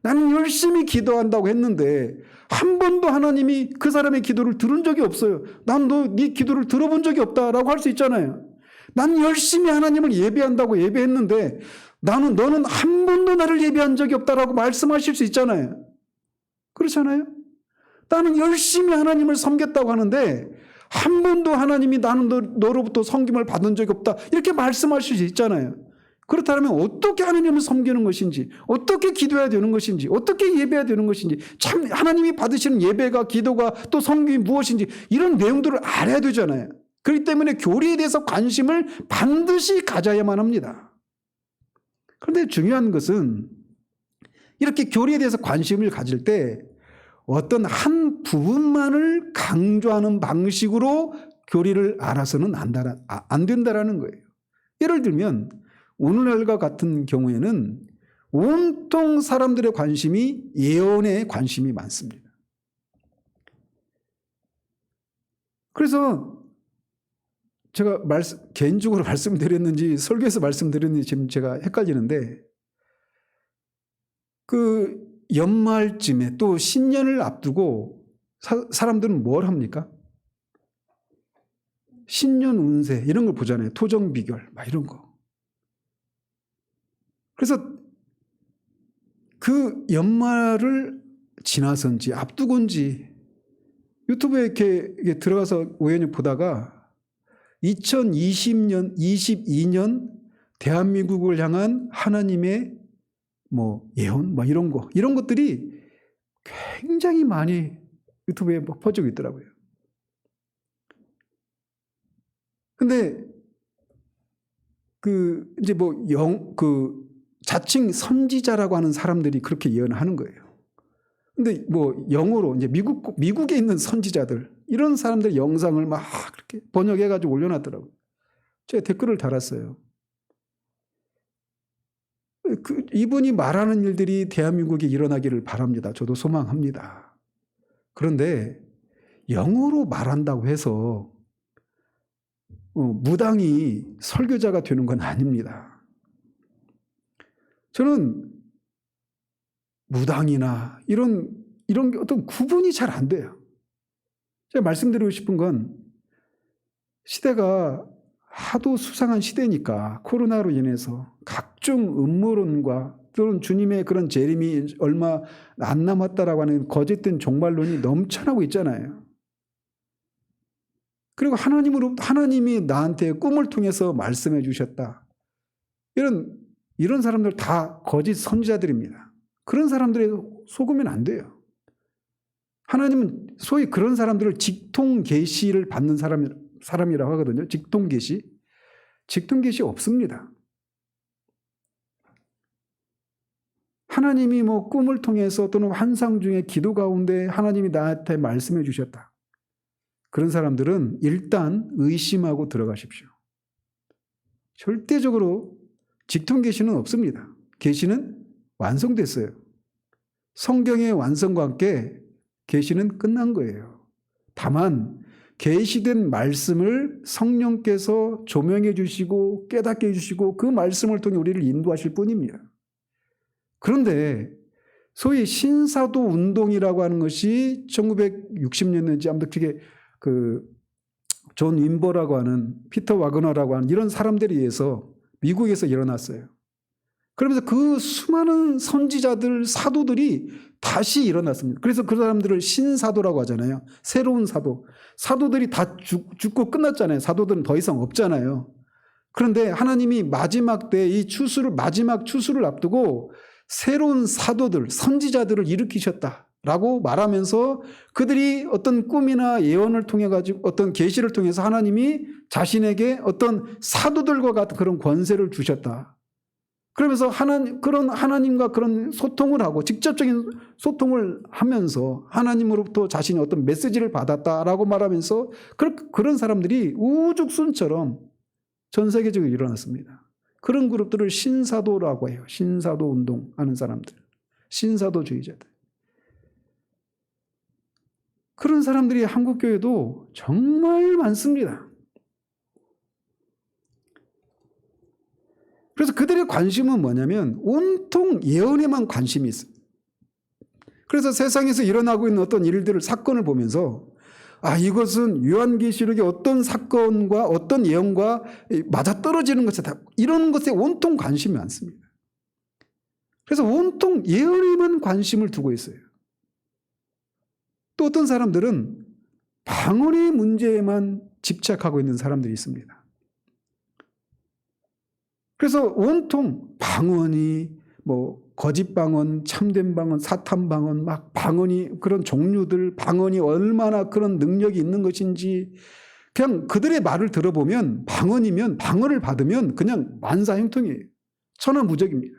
나는 열심히 기도한다고 했는데 한 번도 하나님이 그 사람의 기도를 들은 적이 없어요. 난 네 기도를 들어본 적이 없다라고 할 수 있잖아요. 난 열심히 하나님을 예배한다고 예배했는데 너는 한 번도 나를 예배한 적이 없다라고 말씀하실 수 있잖아요. 그렇잖아요. 나는 열심히 하나님을 섬겼다고 하는데 한 번도 하나님이 나는 너로부터 섬김을 받은 적이 없다 이렇게 말씀하실 수 있잖아요. 그렇다면 어떻게 하나님을 섬기는 것인지, 어떻게 기도해야 되는 것인지, 어떻게 예배해야 되는 것인지, 참 하나님이 받으시는 예배가, 기도가, 또 섬김이 무엇인지 이런 내용들을 알아야 되잖아요. 그렇기 때문에 교리에 대해서 관심을 반드시 가져야만 합니다. 그런데 중요한 것은 이렇게 교리에 대해서 관심을 가질 때 어떤 한 부분만을 강조하는 방식으로 교리를 알아서는 안 된다라는 거예요. 예를 들면 오늘날과 같은 경우에는 온통 사람들의 관심이 예언에 관심이 많습니다. 그래서 제가 개인적으로 말씀드렸는지 설교에서 말씀드렸는지 지금 제가 헷갈리는데 그 연말쯤에 또 신년을 앞두고 사람들은 뭘 합니까? 신년 운세 이런 걸 보잖아요. 토정 비결 막 이런 거. 그래서 그 연말을 지나선지 앞두고인지 유튜브에 이렇게 들어가서 우연히 보다가 2020년, 22년 대한민국을 향한 하나님의 예언 이런 것들이 굉장히 많이 유튜브에 퍼지고 있더라고요. 근데 이제 자칭 선지자라고 하는 사람들이 그렇게 예언을 하는 거예요. 근데 영어로 이제 미국에 있는 선지자들 이런 사람들 영상을 막 그렇게 번역해가지고 올려놨더라고요. 제가 댓글을 달았어요. 이분이 말하는 일들이 대한민국에 일어나기를 바랍니다. 저도 소망합니다. 그런데 영어로 말한다고 해서 무당이 설교자가 되는 건 아닙니다. 저는 무당이나 이런 게 어떤 구분이 잘 안 돼요. 제가 말씀드리고 싶은 건 시대가 하도 수상한 시대니까 코로나로 인해서 각종 음모론과 또는 주님의 그런 재림이 얼마 안 남았다라고 하는 거짓된 종말론이 넘쳐나고 있잖아요. 그리고 하나님이 나한테 꿈을 통해서 말씀해 주셨다. 이런 사람들 다 거짓 선지자들입니다. 그런 사람들에 속으면 안 돼요. 하나님은 소위 그런 사람들을 직통 계시를 받는 사람이라고 하거든요. 직통 계시. 직통 계시 없습니다. 하나님이 꿈을 통해서 또는 환상 중에 기도 가운데 하나님이 나한테 말씀해 주셨다. 그런 사람들은 일단 의심하고 들어가십시오. 절대적으로 직통 계시는 없습니다. 계시는 완성됐어요. 성경의 완성과 함께 계시는 끝난 거예요. 다만 계시된 말씀을 성령께서 조명해 주시고 깨닫게 해주시고 그 말씀을 통해 우리를 인도하실 뿐입니다. 그런데 소위 신사도 운동이라고 하는 것이 1960년대인지 아무튼 그게 존 윈버라고 하는 피터 와그너라고 하는 이런 사람들에 의해서 미국에서 일어났어요. 그러면서 그 수많은 선지자들, 사도들이 다시 일어났습니다. 그래서 그 사람들을 신사도라고 하잖아요. 새로운 사도. 사도들이 다 죽고 끝났잖아요. 사도들은 더 이상 없잖아요. 그런데 하나님이 마지막 때 마지막 추수를 앞두고 새로운 사도들, 선지자들을 일으키셨다라고 말하면서 그들이 어떤 꿈이나 예언을 통해 가지고 어떤 계시를 통해서 하나님이 자신에게 어떤 사도들과 같은 그런 권세를 주셨다. 그러면서 그런 하나님과 그런 소통을 하고 직접적인 소통을 하면서 하나님으로부터 자신이 어떤 메시지를 받았다라고 말하면서 그런 사람들이 우죽순처럼 전 세계적으로 일어났습니다. 그런 그룹들을 신사도라고 해요. 신사도 운동하는 사람들. 신사도주의자들. 그런 사람들이 한국교회도 정말 많습니다. 그래서 그들의 관심은 뭐냐면 온통 예언에만 관심이 있어요. 그래서 세상에서 일어나고 있는 어떤 일들을 사건을 보면서 이것은 요한계시록의 어떤 사건과 어떤 예언과 맞아떨어지는 것이다. 이런 것에 온통 관심이 많습니다. 그래서 온통 예언에만 관심을 두고 있어요. 또 어떤 사람들은 방언의 문제에만 집착하고 있는 사람들이 있습니다. 그래서 온통 방언이 거짓 방언, 참된 방언, 사탄 방언, 막 방언이 그런 종류들, 방언이 얼마나 그런 능력이 있는 것인지 그냥 그들의 말을 들어보면 방언이면 방언을 받으면 그냥 만사형통이에요. 천하무적입니다.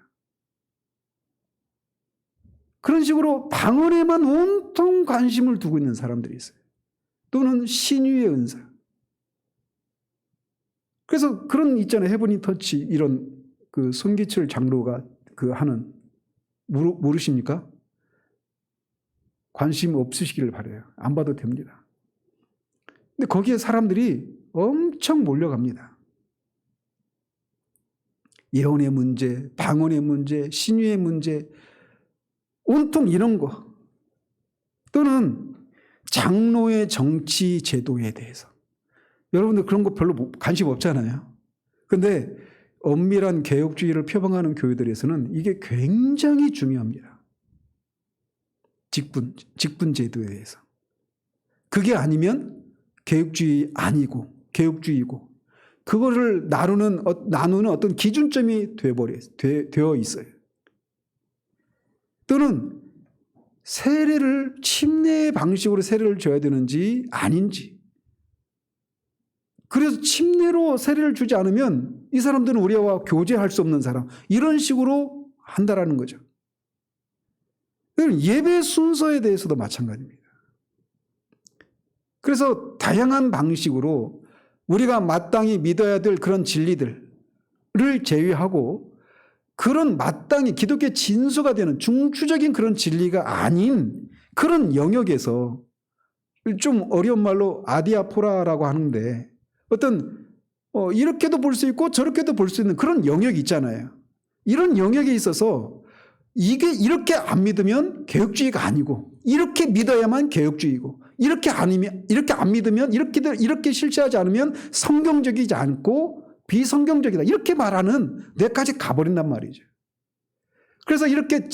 그런 식으로 방언에만 온통 관심을 두고 있는 사람들이 있어요. 또는 신유의 은사. 그래서 그런 있잖아요. 헤브니 터치 이런 그 손기철 장로가 하는 모르십니까? 관심 없으시기를 바라요. 안 봐도 됩니다. 근데 거기에 사람들이 엄청 몰려갑니다. 예언의 문제, 방언의 문제, 신유의 문제, 온통 이런 거. 또는 장로의 정치 제도에 대해서. 여러분들 그런 거 별로 관심 없잖아요. 그런데 엄밀한 개혁주의를 표방하는 교회들에서는 이게 굉장히 중요합니다. 직분 제도에 대해서. 그게 아니면 개혁주의 아니고 개혁주의고 그거를 나누는 어떤 기준점이 되어 있어요. 또는 침례의 방식으로 세례를 줘야 되는지 아닌지. 그래서 침례로 세례를 주지 않으면 이 사람들은 우리와 교제할 수 없는 사람 이런 식으로 한다라는 거죠. 예배 순서에 대해서도 마찬가지입니다. 그래서 다양한 방식으로 우리가 마땅히 믿어야 될 그런 진리들을 제외하고 그런 마땅히 기독교의 진수가 되는 중추적인 그런 진리가 아닌 그런 영역에서 좀 어려운 말로 아디아포라라고 하는데 어떤 이렇게도 볼 수 있고 저렇게도 볼 수 있는 그런 영역이 있잖아요. 이런 영역에 있어서 이게 이렇게 안 믿으면 개혁주의가 아니고 이렇게 믿어야만 개혁주의고 이렇게 안 믿으면 이렇게 실체하지 않으면 성경적이지 않고 비성경적이다. 이렇게 말하는 데까지 가버린단 말이죠. 그래서 이렇게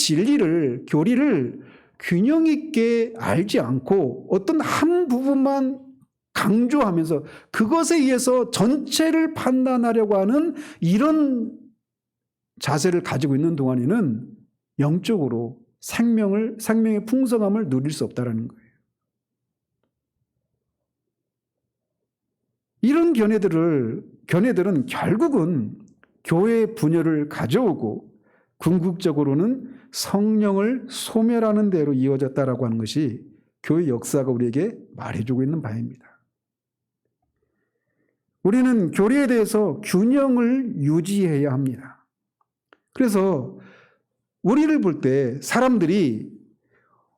교리를 균형 있게 알지 않고 어떤 한 부분만 강조하면서 그것에 의해서 전체를 판단하려고 하는 이런 자세를 가지고 있는 동안에는 영적으로 생명의 풍성함을 누릴 수 없다는 거예요. 이런 견해들은 결국은 교회의 분열을 가져오고 궁극적으로는 성령을 소멸하는 데로 이어졌다라고 하는 것이 교회 역사가 우리에게 말해주고 있는 바입니다. 우리는 교리에 대해서 균형을 유지해야 합니다. 그래서 우리를 볼 때 사람들이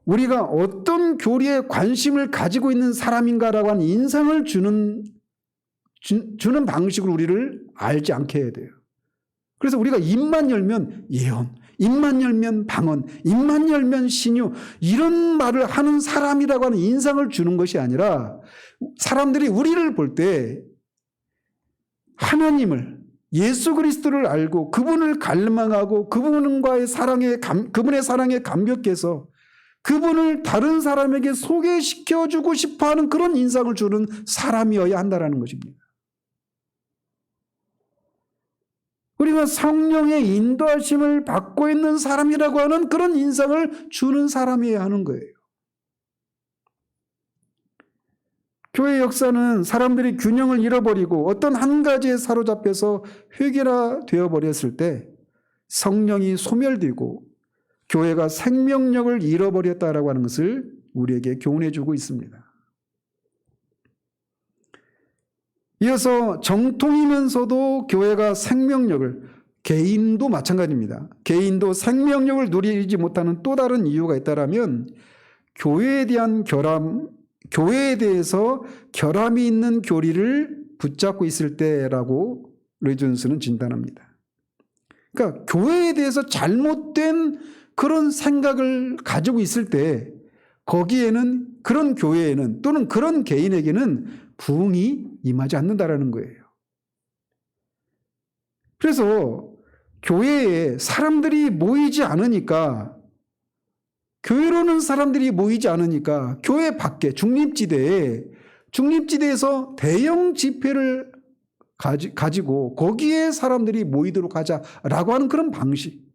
우리가 어떤 교리에 관심을 가지고 있는 사람인가라고 하는 인상을 주는 방식으로 우리를 알지 않게 해야 돼요. 그래서 우리가 입만 열면 예언, 입만 열면 방언, 입만 열면 신유 이런 말을 하는 사람이라고 하는 인상을 주는 것이 아니라 사람들이 우리를 볼 때 하나님을 예수 그리스도를 알고 그분을 갈망하고 그분의 사랑에 감격해서 그분을 다른 사람에게 소개시켜주고 싶어하는 그런 인상을 주는 사람이어야 한다는 것입니다. 우리가 성령의 인도하심을 받고 있는 사람이라고 하는 그런 인상을 주는 사람이어야 하는 거예요. 교회 역사는 사람들이 균형을 잃어버리고 어떤 한 가지에 사로잡혀서 회개라 되어버렸을 때 성령이 소멸되고 교회가 생명력을 잃어버렸다라고 하는 것을 우리에게 교훈해 주고 있습니다. 이어서 정통이면서도 교회가 생명력을, 개인도 마찬가지입니다. 개인도 생명력을 누리지 못하는 또 다른 이유가 있다라면 교회에 대한 결함, 교회에 대해서 결함이 있는 교리를 붙잡고 있을 때라고 르이존스는 진단합니다. 그러니까 교회에 대해서 잘못된 그런 생각을 가지고 있을 때 거기에는, 그런 교회에는 또는 그런 개인에게는 부흥이 임하지 않는다라는 거예요. 그래서 교회에 사람들이 모이지 않으니까, 교회로는 사람들이 모이지 않으니까 교회 밖에 중립지대에서 대형 집회를 가지고 거기에 사람들이 모이도록 하자라고 하는 그런 방식,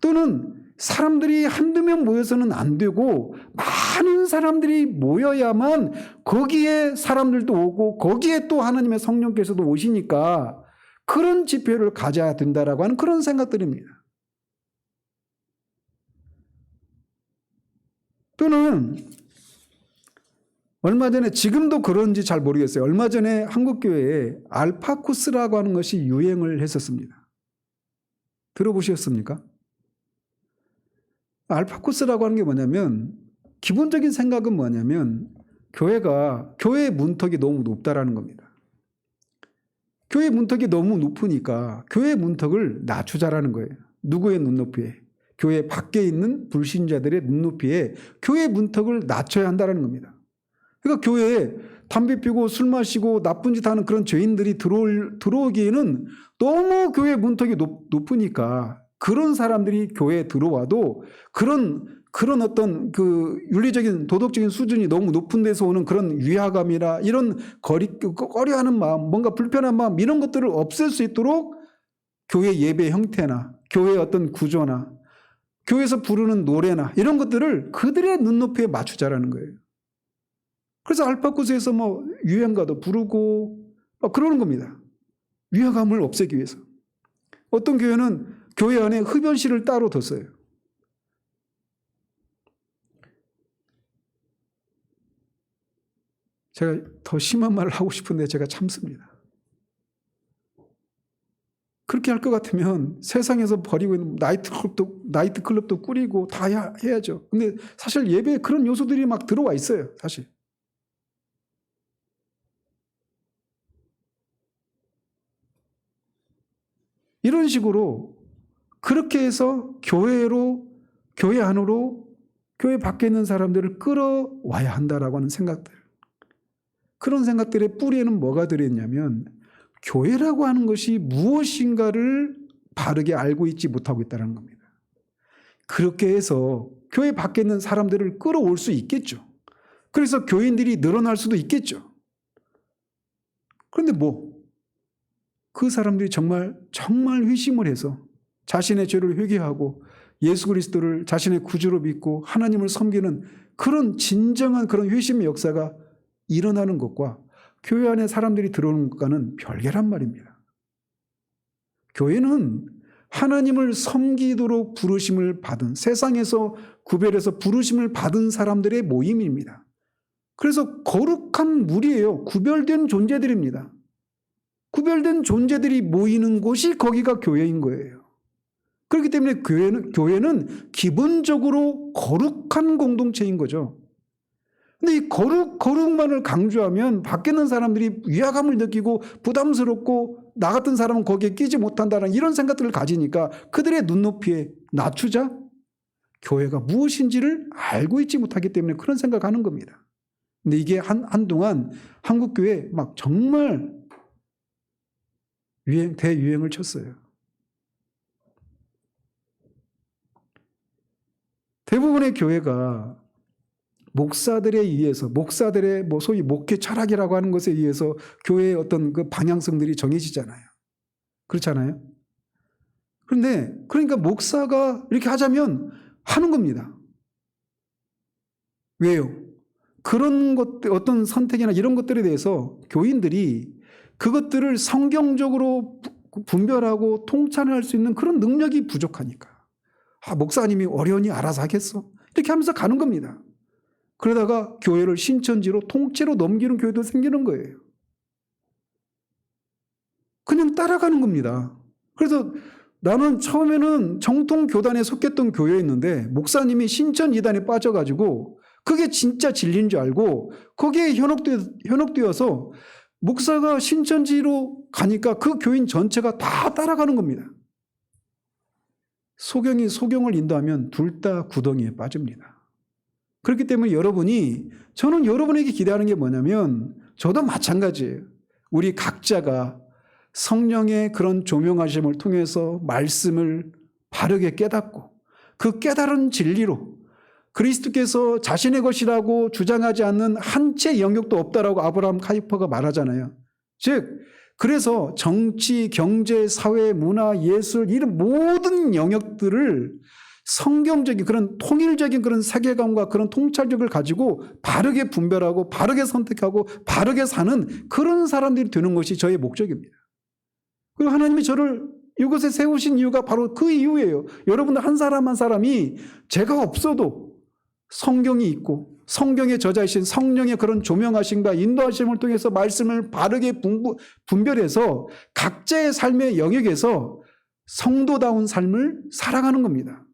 또는 사람들이 한두 명 모여서는 안 되고 많은 사람들이 모여야만 거기에 사람들도 오고 거기에 또 하나님의 성령께서도 오시니까 그런 집회를 가져야 된다라고 하는 그런 생각들입니다. 또는 얼마 전에, 지금도 그런지 잘 모르겠어요. 얼마 전에 한국교회에 알파 코스라고 하는 것이 유행을 했었습니다. 들어보셨습니까? 알파 코스라고 하는 게 뭐냐면, 기본적인 생각은 뭐냐면 교회의 문턱이 너무 높다라는 겁니다. 교회 문턱이 너무 높으니까 교회 문턱을 낮추자라는 거예요. 누구의 눈높이에? 교회 밖에 있는 불신자들의 눈높이에 교회 문턱을 낮춰야 한다는 겁니다. 그러니까 교회에 담배 피우고 술 마시고 나쁜 짓 하는 그런 죄인들이 들어오기에는 너무 교회 문턱이 높으니까 그런 사람들이 교회에 들어와도 그런 어떤 그 윤리적인 도덕적인 수준이 너무 높은 데서 오는 그런 위화감이나 이런 꺼려하는 마음, 뭔가 불편한 마음, 이런 것들을 없앨 수 있도록 교회 예배 형태나 교회의 어떤 구조나 교회에서 부르는 노래나 이런 것들을 그들의 눈높이에 맞추자라는 거예요. 그래서 알파코스에서 뭐 유행가도 부르고 막 그러는 겁니다. 위화감을 없애기 위해서. 어떤 교회는 교회 안에 흡연실을 따로 뒀어요. 제가 더 심한 말을 하고 싶은데 제가 참습니다. 그렇게 할 것 같으면 세상에서 버리고 있는 나이트클럽도 꾸리고 다 해야죠. 근데 사실 예배에 그런 요소들이 막 들어와 있어요. 사실. 이런 식으로 그렇게 해서 교회 안으로 교회 밖에 있는 사람들을 끌어와야 한다라고 하는 생각들. 그런 생각들의 뿌리에는 뭐가 들어있냐면 교회라고 하는 것이 무엇인가를 바르게 알고 있지 못하고 있다는 겁니다. 그렇게 해서 교회 밖에 있는 사람들을 끌어올 수 있겠죠. 그래서 교인들이 늘어날 수도 있겠죠. 그런데 그 사람들이 정말 회심을 해서 자신의 죄를 회개하고 예수 그리스도를 자신의 구주로 믿고 하나님을 섬기는 그런 진정한 그런 회심의 역사가 일어나는 것과 교회 안에 사람들이 들어오는 것과는 별개란 말입니다. 교회는 하나님을 섬기도록 부르심을 받은, 세상에서 구별해서 부르심을 받은 사람들의 모임입니다. 그래서 거룩한 무리예요. 구별된 존재들입니다. 구별된 존재들이 모이는 곳이 거기가 교회인 거예요. 그렇기 때문에 교회는 기본적으로 거룩한 공동체인 거죠. 근데 이 거룩만을 강조하면 밖에 있는 사람들이 위화감을 느끼고 부담스럽고 나 같은 사람은 거기에 끼지 못한다는 이런 생각들을 가지니까 그들의 눈높이에 낮추자 교회가 무엇인지를 알고 있지 못하기 때문에 그런 생각을 하는 겁니다. 근데 이게 한동안 한국교회에 막 정말 대유행을 쳤어요. 대부분의 교회가 목사들에 의해서, 목사들의 소위 목회 철학이라고 하는 것에 의해서 교회의 어떤 그 방향성들이 정해지잖아요. 그렇잖아요. 그러니까 목사가 이렇게 하자면 하는 겁니다. 왜요? 그런 것들, 어떤 선택이나 이런 것들에 대해서 교인들이 그것들을 성경적으로 분별하고 통찰할 수 있는 그런 능력이 부족하니까. 목사님이 어려우니 알아서 하겠어. 이렇게 하면서 가는 겁니다. 그러다가 교회를 신천지로 통째로 넘기는 교회도 생기는 거예요. 그냥 따라가는 겁니다. 그래서 나는 처음에는 정통 교단에 속했던 교회였는데 목사님이 신천 이단에 빠져가지고 그게 진짜 진리인 줄 알고 거기에 현혹되어서 목사가 신천지로 가니까 그 교인 전체가 다 따라가는 겁니다. 소경이 소경을 인도하면 둘 다 구덩이에 빠집니다. 그렇기 때문에 저는 여러분에게 기대하는 게 뭐냐면 저도 마찬가지예요. 우리 각자가 성령의 그런 조명하심을 통해서 말씀을 바르게 깨닫고 그 깨달은 진리로 그리스도께서 자신의 것이라고 주장하지 않는 한 채 영역도 없다라고 아브라함 카이퍼가 말하잖아요. 즉 그래서 정치, 경제, 사회, 문화, 예술 이런 모든 영역들을 성경적인 그런 통일적인 그런 세계관과 그런 통찰력을 가지고 바르게 분별하고 바르게 선택하고 바르게 사는 그런 사람들이 되는 것이 저의 목적입니다. 그리고 하나님이 저를 이곳에 세우신 이유가 바로 그 이유예요. 여러분들 한 사람 한 사람이 제가 없어도 성경이 있고 성경의 저자이신 성령의 그런 조명하심과 인도하심을 통해서 말씀을 바르게 분별해서 각자의 삶의 영역에서 성도다운 삶을 살아가는 겁니다.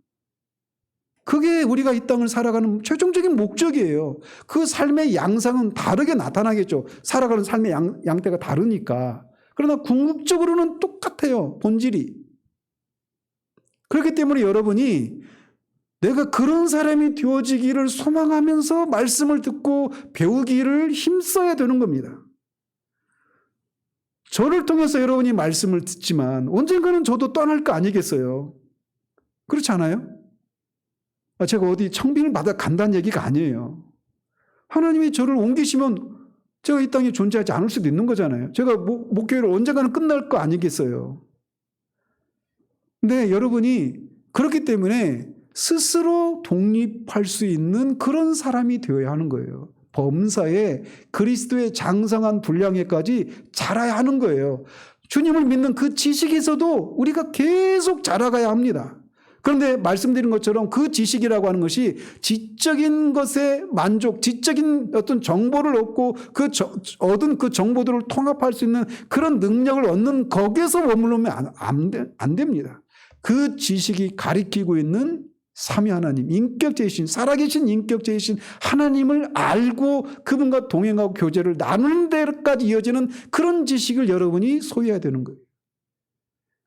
그게 우리가 이 땅을 살아가는 최종적인 목적이에요. 그 삶의 양상은 다르게 나타나겠죠. 살아가는 삶의 양태가 다르니까. 그러나 궁극적으로는 똑같아요. 본질이. 그렇기 때문에 여러분이 내가 그런 사람이 되어지기를 소망하면서 말씀을 듣고 배우기를 힘써야 되는 겁니다. 저를 통해서 여러분이 말씀을 듣지만 언젠가는 저도 떠날 거 아니겠어요? 그렇지 않아요? 제가 어디 청빙을 받아 간다는 얘기가 아니에요. 하나님이 저를 옮기시면 제가 이 땅에 존재하지 않을 수도 있는 거잖아요. 제가 목회를 언젠가는 끝날 거 아니겠어요. 근데 여러분이 그렇기 때문에 스스로 독립할 수 있는 그런 사람이 되어야 하는 거예요. 범사에 그리스도의 장성한 분량에까지 자라야 하는 거예요. 주님을 믿는 그 지식에서도 우리가 계속 자라가야 합니다. 그런데 말씀드린 것처럼 그 지식이라고 하는 것이 지적인 것에 만족, 지적인 어떤 정보를 얻고 얻은 그 정보들을 통합할 수 있는 그런 능력을 얻는 거기에서 머무르면 안 됩니다. 그 지식이 가리키고 있는 삼위 하나님, 인격체이신, 살아계신 인격체이신 하나님을 알고 그분과 동행하고 교제를 나누는 데까지 이어지는 그런 지식을 여러분이 소유해야 되는 거예요.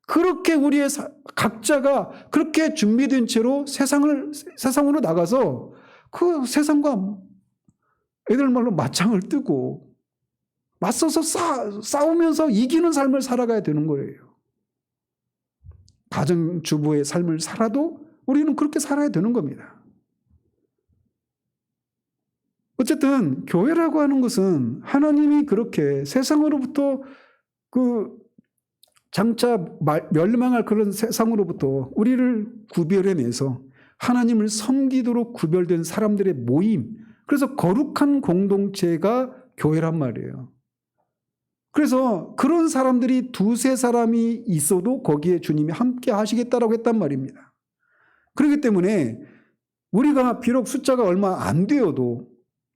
그렇게 우리의 각자가 그렇게 준비된 채로 세상으로 나가서 그 세상과 애들 말로 맞짱을 뜨고 맞서서 싸우면서 이기는 삶을 살아가야 되는 거예요. 가정주부의 삶을 살아도 우리는 그렇게 살아야 되는 겁니다. 어쨌든 교회라고 하는 것은 하나님이 그렇게 세상으로부터 장차 멸망할 그런 세상으로부터 우리를 구별해내서 하나님을 섬기도록 구별된 사람들의 모임, 그래서 거룩한 공동체가 교회란 말이에요. 그래서 그런 사람들이 두세 사람이 있어도 거기에 주님이 함께 하시겠다라고 했단 말입니다. 그렇기 때문에 우리가 비록 숫자가 얼마 안 되어도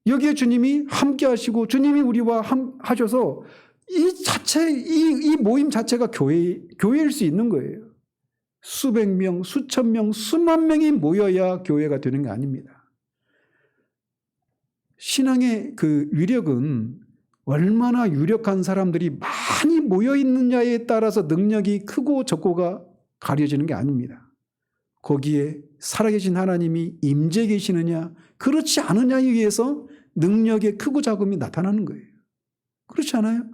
여기에 주님이 함께 하시고 주님이 우리와 하셔서 이 모임 자체가 교회일 수 있는 거예요. 수백 명, 수천 명, 수만 명이 모여야 교회가 되는 게 아닙니다. 신앙의 그 위력은 얼마나 유력한 사람들이 많이 모여 있느냐에 따라서 능력이 크고 적고가 가려지는 게 아닙니다. 거기에 살아계신 하나님이 임재 계시느냐, 그렇지 않느냐에 의해서 능력의 크고 작음이 나타나는 거예요. 그렇지 않아요?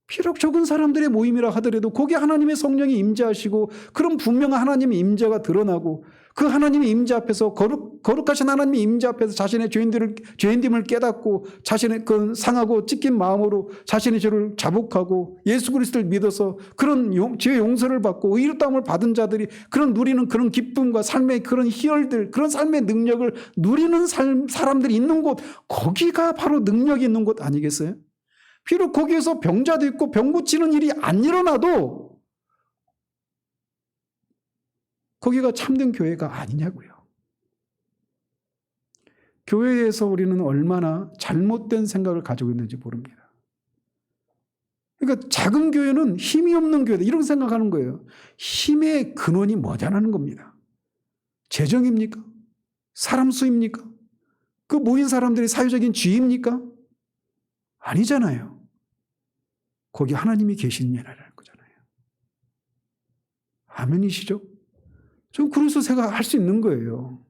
비록 적은 사람들의 모임이라 하더라도 거기에 하나님의 성령이 임재하시고 그런 분명한 하나님의 임재가 드러나고 그 하나님의 임재 앞에서 거룩하신 하나님의 임재 앞에서 자신의 죄인됨을 깨닫고 자신의 그 상하고 찢긴 마음으로 자신의 죄를 자복하고 예수 그리스도를 믿어서 그런 죄 용서를 받고 의로 따움을 받은 자들이 누리는 그런 기쁨과 삶의 그런 희열들, 그런 삶의 능력을 누리는 사람들이 있는 곳, 거기가 바로 능력이 있는 곳 아니겠어요? 비록 거기에서 병자도 있고 병 고치는 일이 안 일어나도 거기가 참된 교회가 아니냐고요. 교회에서 우리는 얼마나 잘못된 생각을 가지고 있는지 모릅니다. 그러니까 작은 교회는 힘이 없는 교회다 이런 생각하는 거예요. 힘의 근원이 뭐냐는 겁니다. 재정입니까? 사람 수입니까? 그 모인 사람들이 사회적인 지위입니까? 아니잖아요. 거기 하나님이 계시느냐라는 거잖아요. 아멘이시죠? 전 그래서 제가 할 수 있는 거예요.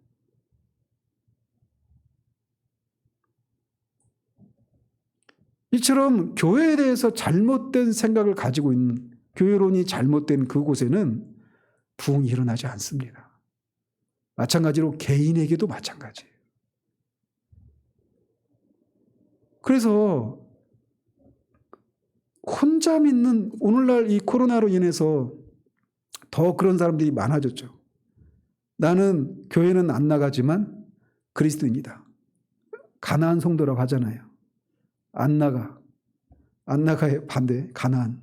이처럼 교회에 대해서 잘못된 생각을 가지고 있는 교회론이 잘못된 그곳에는 부흥이 일어나지 않습니다. 마찬가지로 개인에게도 마찬가지예요. 그래서 혼자 믿는 오늘날 이 코로나로 인해서 더 그런 사람들이 많아졌죠. 나는 교회는 안 나가지만 그리스도인이다. 가나안 성도라고 하잖아요. 안 나가의 반대, 가나안.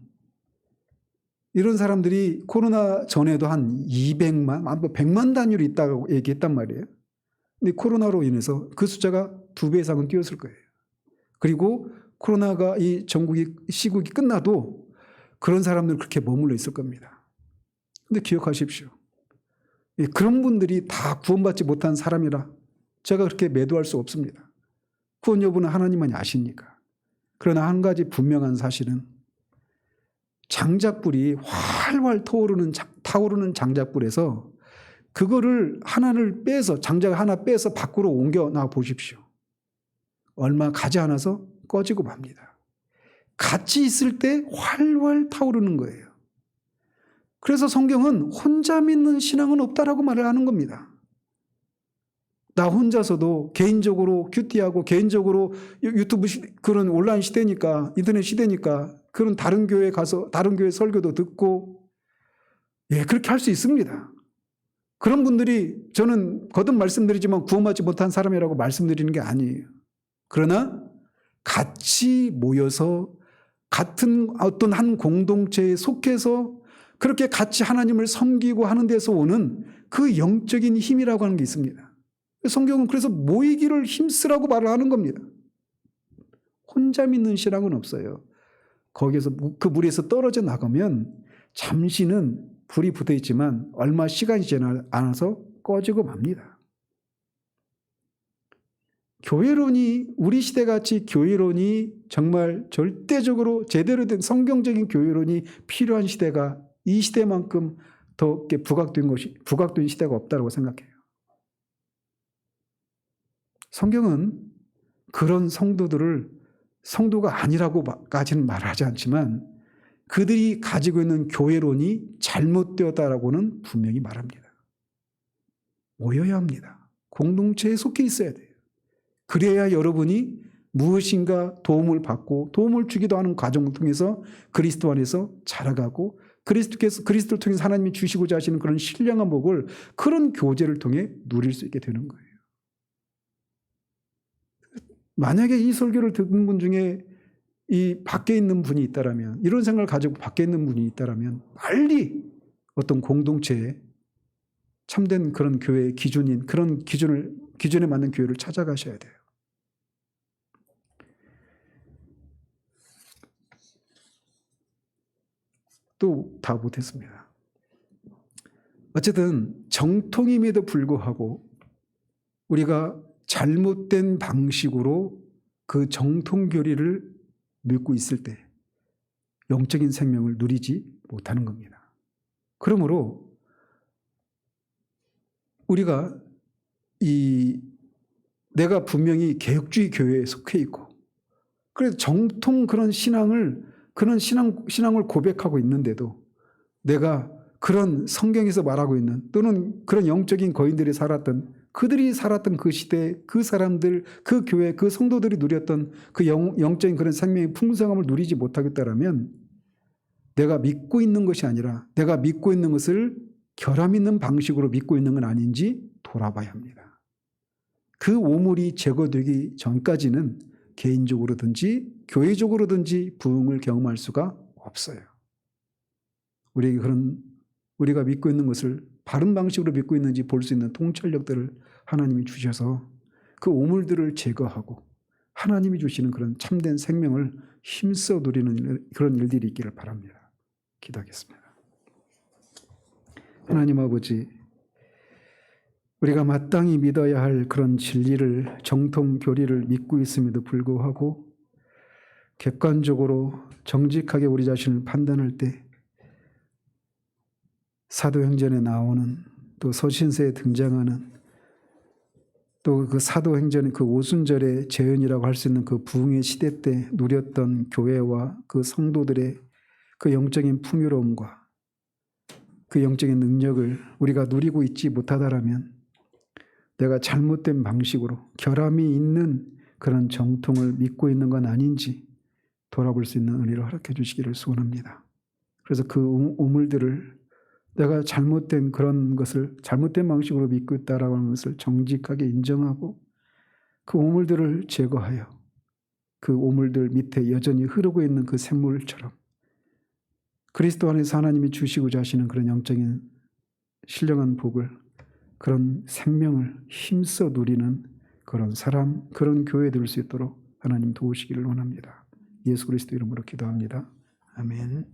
이런 사람들이 코로나 전에도 한 200만, 100만 단위로 있다고 얘기했단 말이에요. 근데 코로나로 인해서 그 숫자가 2배 이상은 뛰었을 거예요. 그리고 코로나가 이 시국이 끝나도 그런 사람들 그렇게 머물러 있을 겁니다. 근데 기억하십시오. 그런 분들이 다 구원받지 못한 사람이라 제가 그렇게 매도할 수 없습니다. 구원 여부는 하나님만이 아시니까. 그러나 한 가지 분명한 사실은 장작불이 활활 타오르는 장작불에서 그거를 하나를 빼서 장작 하나 빼서 밖으로 옮겨 놔 보십시오. 얼마 가지 않아서 꺼지고 맙니다. 같이 있을 때 활활 타오르는 거예요. 그래서 성경은 혼자 믿는 신앙은 없다라고 말을 하는 겁니다. 나 혼자서도 개인적으로 큐티하고 개인적으로 유튜브 그런 온라인 시대니까 인터넷 시대니까 그런 다른 교회 가서 다른 교회 설교도 듣고 그렇게 할 수 있습니다. 그런 분들이 저는 거듭 말씀드리지만 구원받지 못한 사람이라고 말씀드리는 게 아니에요. 그러나 같이 모여서 같은 어떤 한 공동체에 속해서 그렇게 같이 하나님을 섬기고 하는 데서 오는 그 영적인 힘이라고 하는 게 있습니다. 성경은 그래서 모이기를 힘쓰라고 말을 하는 겁니다. 혼자 믿는 신앙은 없어요. 거기에서 그 물에서 떨어져 나가면 잠시는 불이 붙어 있지만 얼마 시간이 지나지 않아서 꺼지고 맙니다. 교회론이 우리 시대같이 교회론이 정말 절대적으로 제대로 된 성경적인 교회론이 필요한 시대가 이 시대만큼 더 부각된 시대가 없다고 생각해요. 성경은 그런 성도가 아니라고까지는 말하지 않지만 그들이 가지고 있는 교회론이 잘못되었다라고는 분명히 말합니다. 모여야 합니다. 공동체에 속해 있어야 돼요. 그래야 여러분이 무엇인가 도움을 받고 도움을 주기도 하는 과정을 통해서 그리스도 안에서 자라가고 그리스도를 통해서 하나님이 주시고자 하시는 그런 신령한 복을 그런 교제를 통해 누릴 수 있게 되는 거예요. 만약에 이 설교를 듣는 분 중에 이 밖에 있는 분이 있다라면 이런 생각을 가지고 밖에 있는 분이 있다라면 빨리 어떤 공동체에 참된 그런 교회의 기준인 그런 기준에 맞는 교회를 찾아가셔야 돼요. 또 다 못했습니다. 어쨌든 정통임에도 불구하고 우리가 잘못된 방식으로 그 정통교리를 믿고 있을 때 영적인 생명을 누리지 못하는 겁니다. 그러므로 우리가 내가 분명히 개혁주의 교회에 속해 있고 그래서 정통 그런 신앙을 고백하고 있는데도 내가 그런 성경에서 말하고 있는 또는 그런 영적인 거인들이 그들이 살았던 그 시대, 그 사람들, 그 교회, 그 성도들이 누렸던 그 영적인 그런 생명의 풍성함을 누리지 못하겠다라면 내가 믿고 있는 것이 아니라 내가 믿고 있는 것을 결함 있는 방식으로 믿고 있는 건 아닌지 돌아봐야 합니다. 그 오물이 제거되기 전까지는 개인적으로든지 교회적으로든지 부흥을 경험할 수가 없어요. 우리에게 우리가 믿고 있는 것을 바른 방식으로 믿고 있는지 볼 수 있는 통찰력들을 하나님이 주셔서 그 오물들을 제거하고 하나님이 주시는 그런 참된 생명을 힘써 누리는 그런 일들이 있기를 바랍니다. 기도하겠습니다. 하나님 아버지, 우리가 마땅히 믿어야 할 그런 진리를, 정통 교리를 믿고 있음에도 불구하고 객관적으로 정직하게 우리 자신을 판단할 때 사도행전에 나오는, 또 서신서에 등장하는, 또 그 사도행전의 그 오순절의 재현이라고 할 수 있는 그 부흥의 시대 때 누렸던 교회와 그 성도들의 그 영적인 풍요로움과 그 영적인 능력을 우리가 누리고 있지 못하다라면 내가 잘못된 방식으로 결함이 있는 그런 정통을 믿고 있는 건 아닌지 돌아볼 수 있는 은혜를 허락해 주시기를 소원합니다. 그래서 그 우물들을 내가 잘못된 그런 것을 잘못된 방식으로 믿고 있다라고 하는 것을 정직하게 인정하고 그 우물들을 제거하여 그 우물들 밑에 여전히 흐르고 있는 그 샘물처럼 그리스도 안에서 하나님이 주시고자 하시는 그런 영적인 신령한 복을, 그런 생명을 힘써 누리는 그런 사람, 그런 교회 될 수 있도록 하나님 도우시기를 원합니다. 예수 그리스도 이름으로 기도합니다. 아멘.